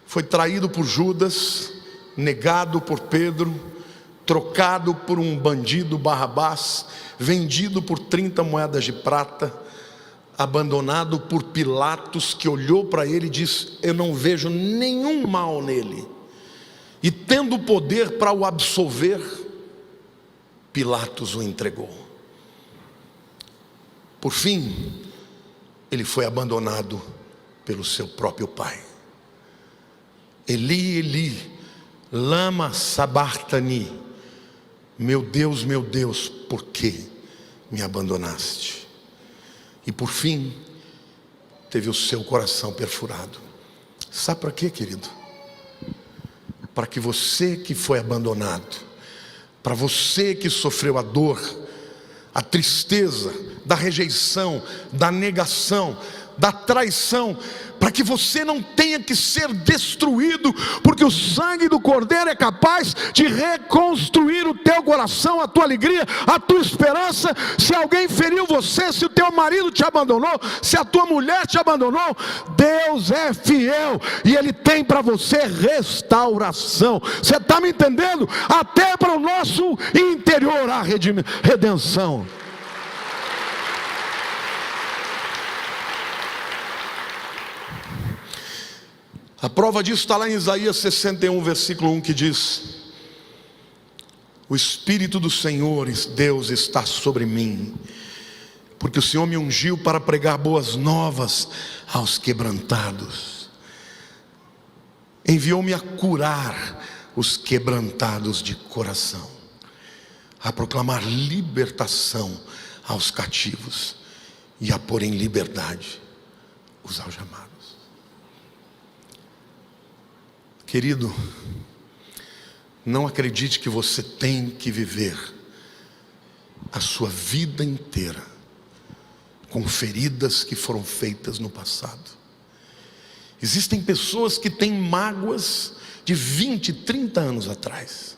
Foi traído por Judas, negado por Pedro, trocado por um bandido, Barrabás, vendido por 30 moedas de prata, abandonado por Pilatos, que olhou para ele e disse: eu não vejo nenhum mal nele. E tendo o poder para o absolver, Pilatos o entregou. Por fim, ele foi abandonado pelo seu próprio pai. Eli, Eli, lama sabachthani. Meu Deus, por que me abandonaste? E por fim, teve o seu coração perfurado. Sabe para quê, querido? Para que você que foi abandonado, para você que sofreu a dor, a tristeza da rejeição, da negação, da traição, para que você não tenha que ser destruído, porque o sangue do Cordeiro é capaz de reconstruir o teu coração, a tua alegria, a tua esperança. Se alguém feriu você, se o teu marido te abandonou, se a tua mulher te abandonou, Deus é fiel e Ele tem para você restauração. Você está me entendendo? Até para o nosso interior há redenção. A prova disso está lá em Isaías 61, versículo 1, que diz: o Espírito do Senhor, Deus, está sobre mim, porque o Senhor me ungiu para pregar boas novas aos quebrantados, enviou-me a curar os quebrantados de coração, a proclamar libertação aos cativos e a pôr em liberdade os algemados. Querido, não acredite que você tem que viver a sua vida inteira com feridas que foram feitas no passado. Existem pessoas que têm mágoas de 20, 30 anos atrás.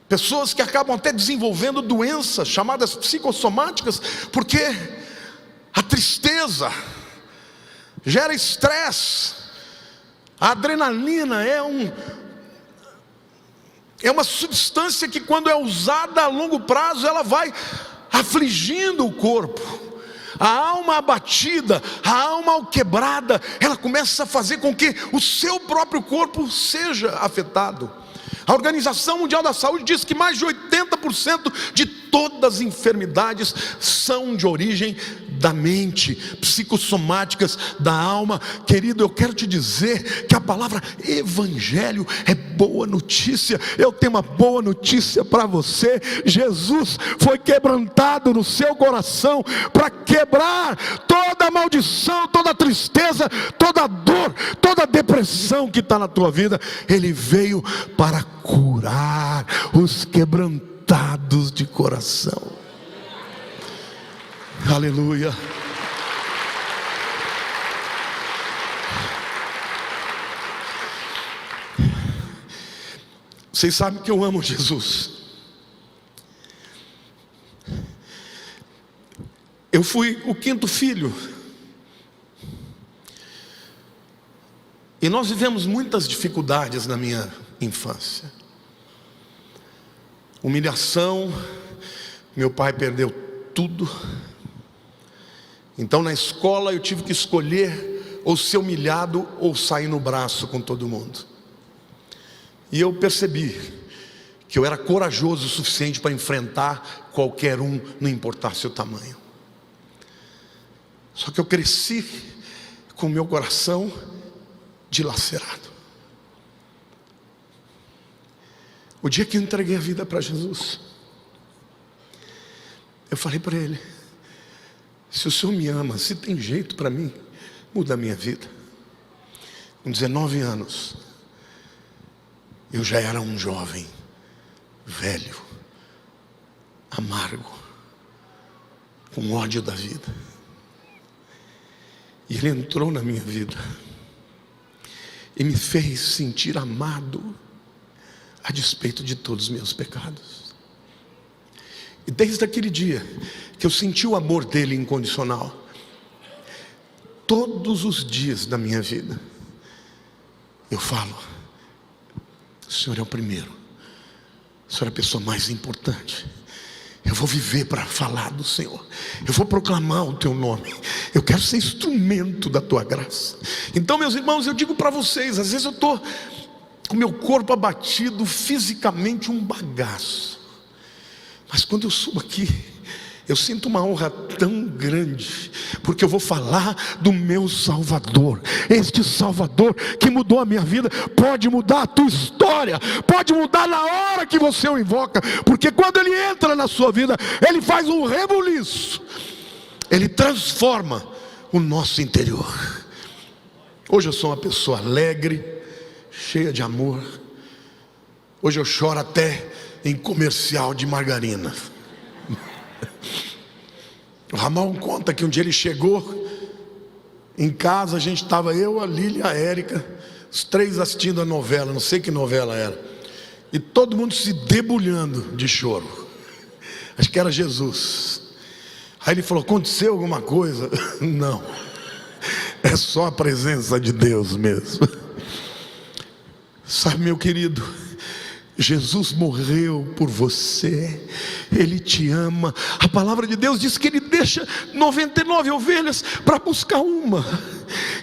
Pessoas que acabam até desenvolvendo doenças chamadas psicossomáticas, porque a tristeza gera estresse. A adrenalina é uma substância que, quando é usada a longo prazo, ela vai afligindo o corpo. A alma abatida, a alma quebrada, ela começa a fazer com que o seu próprio corpo seja afetado. A Organização Mundial da Saúde diz que mais de 80% de todas as enfermidades são de origem da mente, psicossomáticas da alma. Querido, eu quero te dizer que a palavra evangelho é boa notícia. Eu tenho uma boa notícia para você: Jesus foi quebrantado no seu coração para quebrar toda a maldição, toda a tristeza, toda a dor, toda a depressão que está na tua vida. Ele veio para curar os quebrantados de coração. Aleluia. Vocês sabem que eu amo Jesus. Eu fui o 5º filho. E nós vivemos muitas dificuldades na minha infância. Humilhação. Meu pai perdeu tudo. Então na escola eu tive que escolher ou ser humilhado ou sair no braço com todo mundo. E eu percebi que eu era corajoso o suficiente para enfrentar qualquer um, não importasse o tamanho. Só que eu cresci com o meu coração dilacerado. O dia que eu entreguei a vida para Jesus, eu falei para Ele: se o Senhor me ama, se tem jeito para mim, muda a minha vida. Com 19 anos, eu já era um jovem, velho, amargo, com ódio da vida. E Ele entrou na minha vida e me fez sentir amado, a despeito de todos os meus pecados. E desde aquele dia que eu senti o amor dele incondicional, todos os dias da minha vida, eu falo: o Senhor é o primeiro, o Senhor é a pessoa mais importante. Eu vou viver para falar do Senhor, eu vou proclamar o teu nome, eu quero ser instrumento da tua graça. Então, meus irmãos, eu digo para vocês, às vezes eu estou com meu corpo abatido, fisicamente um bagaço, mas quando eu subo aqui, eu sinto uma honra tão grande, porque eu vou falar do meu Salvador. Este Salvador que mudou a minha vida pode mudar a tua história, pode mudar na hora que você o invoca, porque quando Ele entra na sua vida, Ele faz um rebuliço, Ele transforma o nosso interior. Hoje eu sou uma pessoa alegre, cheia de amor. Hoje eu choro até em comercial de margarina. O Ramon conta que um dia ele chegou em casa, a gente estava, eu, a Lília e a Érica, os 3 assistindo a novela, não sei que novela era, e todo mundo se debulhando de choro. Acho que era Jesus. Aí ele falou: aconteceu alguma coisa? Não, é só a presença de Deus mesmo. Sabe, meu querido, Jesus morreu por você, Ele te ama. A palavra de Deus diz que Ele deixa 99 ovelhas para buscar uma.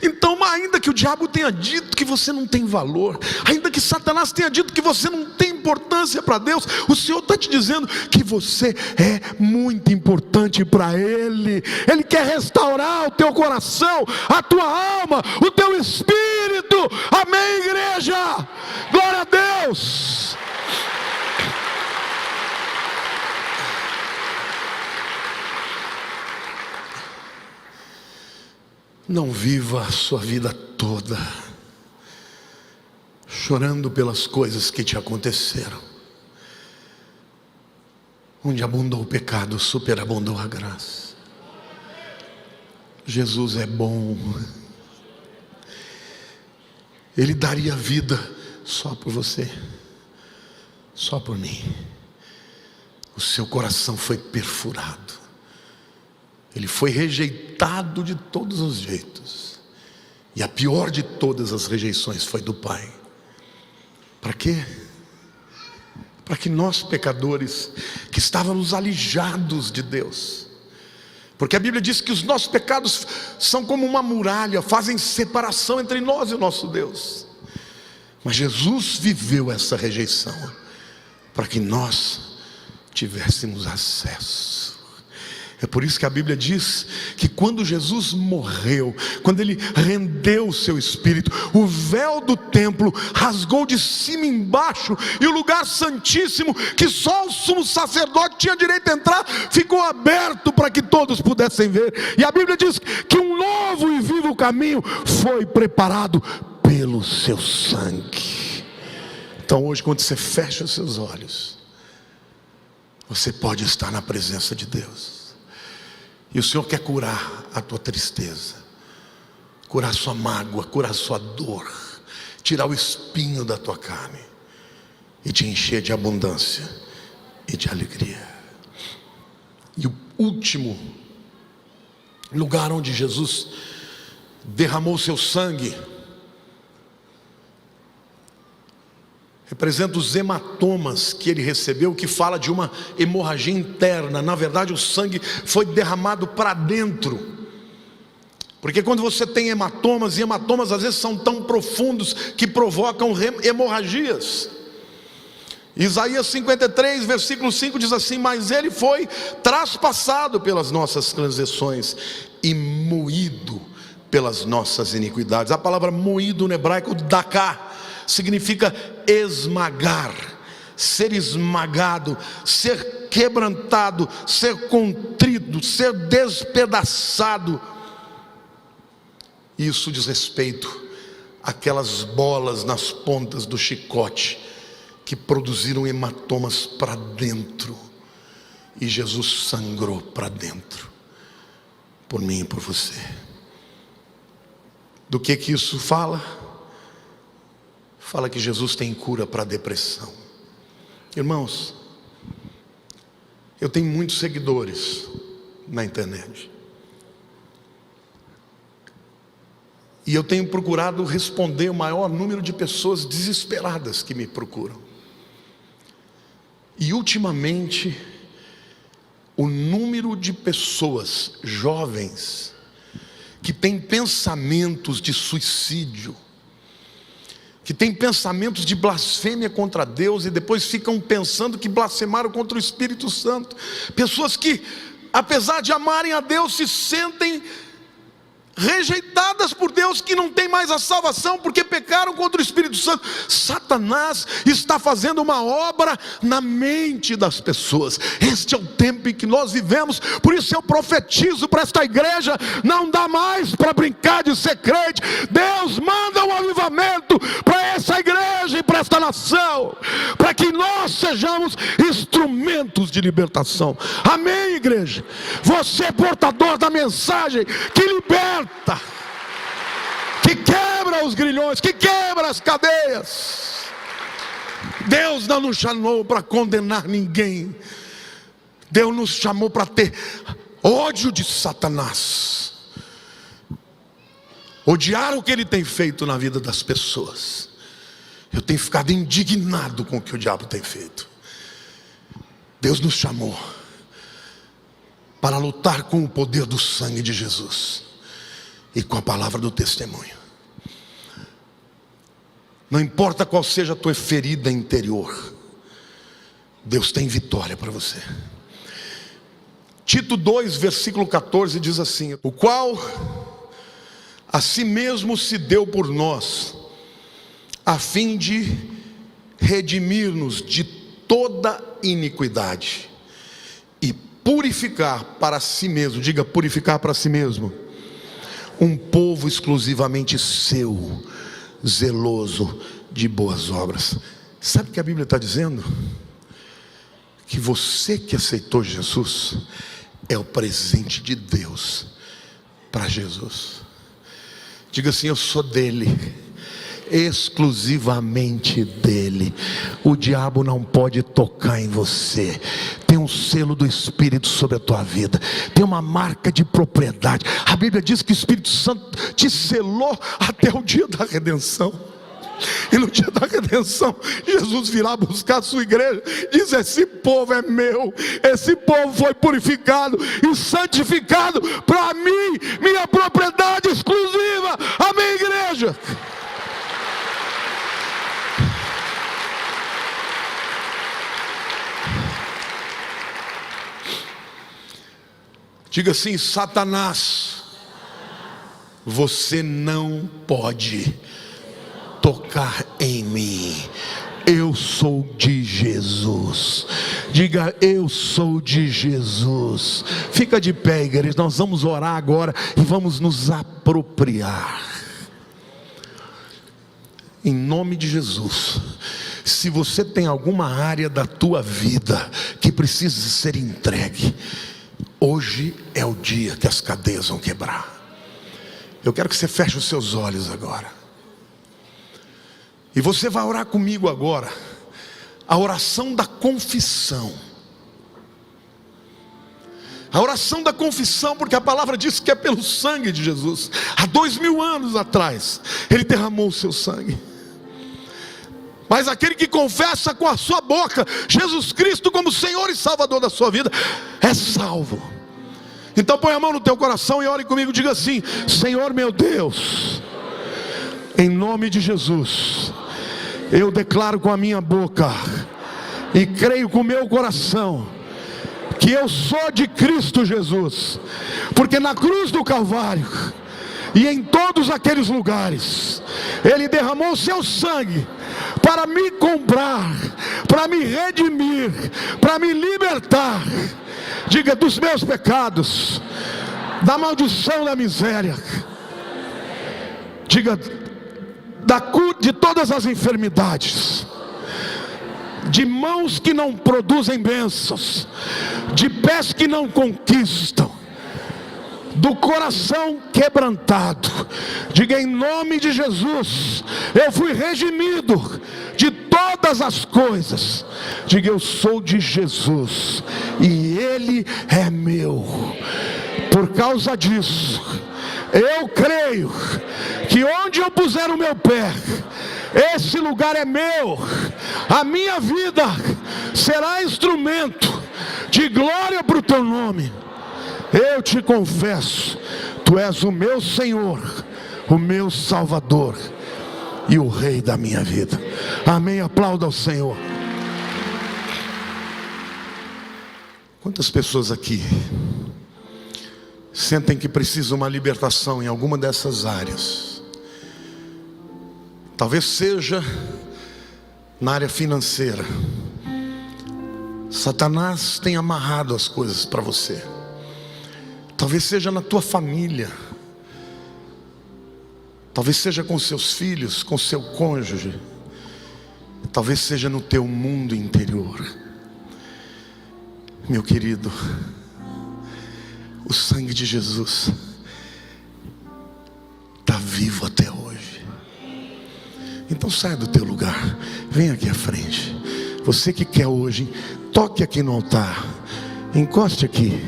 Então, ainda que o diabo tenha dito que você não tem valor, ainda que Satanás tenha dito que você não tem importância para Deus, o Senhor está te dizendo que você é muito importante para Ele. Ele quer restaurar o teu coração, a tua alma, o teu espírito. Amém, igreja? Glória a Deus. Não viva a sua vida toda chorando pelas coisas que te aconteceram. Onde abundou o pecado, superabundou a graça. Jesus é bom. Ele daria vida só por você, só por mim. O seu coração foi perfurado. Ele foi rejeitado de todos os jeitos. E a pior de todas as rejeições foi do Pai. Para quê? Para que nós, pecadores, que estávamos alijados de Deus, porque a Bíblia diz que os nossos pecados são como uma muralha, fazem separação entre nós e o nosso Deus. Mas Jesus viveu essa rejeição para que nós tivéssemos acesso. É por isso que a Bíblia diz que quando Jesus morreu, quando ele rendeu o seu espírito, o véu do templo rasgou de cima embaixo, e o lugar santíssimo, que só o sumo sacerdote tinha direito a entrar, ficou aberto para que todos pudessem ver. E a Bíblia diz que um novo e vivo caminho foi preparado pelo seu sangue. Então hoje, quando você fecha os seus olhos, você pode estar na presença de Deus. E o Senhor quer curar a tua tristeza, curar a sua mágoa, curar a sua dor, tirar o espinho da tua carne e te encher de abundância e de alegria. E o último lugar onde Jesus derramou seu sangue representa os hematomas que ele recebeu, que fala de uma hemorragia interna. Na verdade, o sangue foi derramado para dentro. Porque quando você tem hematomas, e hematomas às vezes são tão profundos que provocam hemorragias. Isaías 53, versículo 5 diz assim: mas ele foi traspassado pelas nossas transgressões e moído pelas nossas iniquidades. A palavra moído no hebraico, daká, significa esmagar, ser esmagado, ser quebrantado, ser contrido, ser despedaçado. Isso diz respeito àquelas bolas nas pontas do chicote que produziram hematomas para dentro, e Jesus sangrou para dentro, por mim e por você. Do que isso fala? Fala que Jesus tem cura para a depressão. Irmãos, eu tenho muitos seguidores na internet, e eu tenho procurado responder o maior número de pessoas desesperadas que me procuram. E ultimamente, o número de pessoas jovens que têm pensamentos de suicídio, que têm pensamentos de blasfêmia contra Deus, e depois ficam pensando que blasfemaram contra o Espírito Santo. Pessoas que, apesar de amarem a Deus, se sentem rejeitadas por Deus, que não tem mais a salvação porque pecaram contra o Espírito Santo. Satanás está fazendo uma obra na mente das pessoas. Este é o tempo em que nós vivemos. Por isso eu profetizo para esta igreja: não dá mais para brincar de ser crente. Deus manda um avivamento para essa igreja e para esta nação, para que nós sejamos instrumentos de libertação. Amém, igreja? Você é portador da mensagem que liberta, que quebra os grilhões, que quebra as cadeias. Deus não nos chamou para condenar ninguém. Deus nos chamou para ter ódio de Satanás, odiar o que ele tem feito na vida das pessoas. Eu tenho ficado indignado com o que o diabo tem feito. Deus nos chamou para lutar com o poder do sangue de Jesus e com a palavra do testemunho. Não importa qual seja a tua ferida interior, Deus tem vitória para você. Tito 2, versículo 14 diz assim: o qual a si mesmo se deu por nós, a fim de redimir-nos de toda iniquidade e purificar para si mesmo, diga purificar para si mesmo, um povo exclusivamente seu, zeloso de boas obras. Sabe o que a Bíblia está dizendo? Que você que aceitou Jesus é o presente de Deus para Jesus. Diga assim: eu sou dele, exclusivamente dele. O diabo não pode tocar em você. Tem um selo do Espírito sobre a tua vida, tem uma marca de propriedade. A Bíblia diz que o Espírito Santo te selou até o dia da redenção. E no dia da redenção, Jesus virá buscar a sua igreja, diz: esse povo é meu, esse povo foi purificado e santificado para mim, minha propriedade exclusiva. Amém, igreja? Diga assim: Satanás, você não pode tocar em mim. Eu sou de Jesus. Diga: eu sou de Jesus. Fica de pé, igreja. Nós vamos orar agora e vamos nos apropriar. Em nome de Jesus. Se você tem alguma área da tua vida que precisa ser entregue, hoje é o dia que as cadeias vão quebrar. Eu quero que você feche os seus olhos agora. E você vai orar comigo agora a oração da confissão. A oração da confissão, porque a palavra diz que é pelo sangue de Jesus. Há 2000 anos atrás Ele derramou o seu sangue. Mas aquele que confessa com a sua boca Jesus Cristo como Senhor e Salvador da sua vida é salvo. Então põe a mão no teu coração e ore comigo. Diga assim: Senhor meu Deus, em nome de Jesus, eu declaro com a minha boca e creio com o meu coração que eu sou de Cristo Jesus, porque na cruz do Calvário e em todos aqueles lugares Ele derramou o seu sangue para me comprar, para me redimir, para me libertar. Diga: dos meus pecados, da maldição da miséria. Diga: de todas as enfermidades, de mãos que não produzem bênçãos, de pés que não conquistam, do coração quebrantado. Diga: em nome de Jesus, eu fui redimido de todas as coisas. Diga: eu sou de Jesus e Ele é meu. Por causa disso, eu creio que onde eu puser o meu pé, esse lugar é meu. A minha vida será instrumento de glória para o teu nome. Eu te confesso, tu és o meu Senhor, o meu Salvador e o Rei da minha vida. Amém. Aplauda ao Senhor. Quantas pessoas aqui sentem que precisam de uma libertação em alguma dessas áreas? Talvez seja na área financeira. Satanás tem amarrado as coisas para você. Talvez seja na tua família. Talvez seja com seus filhos, com seu cônjuge. Talvez seja no teu mundo interior. Meu querido, o sangue de Jesus está vivo até hoje. Então saia do teu lugar, vem aqui à frente. Você que quer hoje, toque aqui no altar, encoste aqui.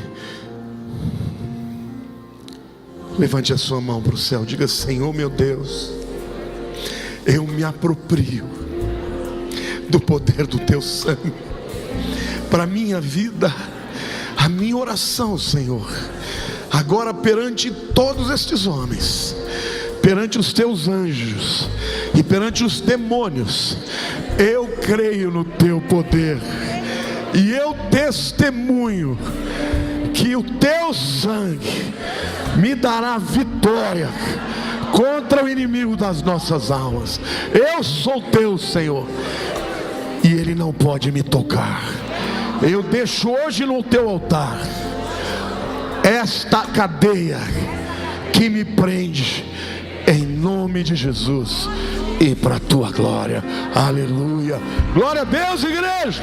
Levante a sua mão para o céu, diga: Senhor meu Deus, eu me aproprio do poder do teu sangue para a minha vida. A minha oração, Senhor, agora perante todos estes homens, perante os teus anjos e perante os demônios, eu creio no teu poder e eu testemunho que o teu sangue me dará vitória contra o inimigo das nossas almas. Eu sou teu, Senhor, e ele não pode me tocar. Eu deixo hoje no teu altar esta cadeia que me prende, em nome de Jesus, e para a tua glória. Aleluia. Glória a Deus, igreja.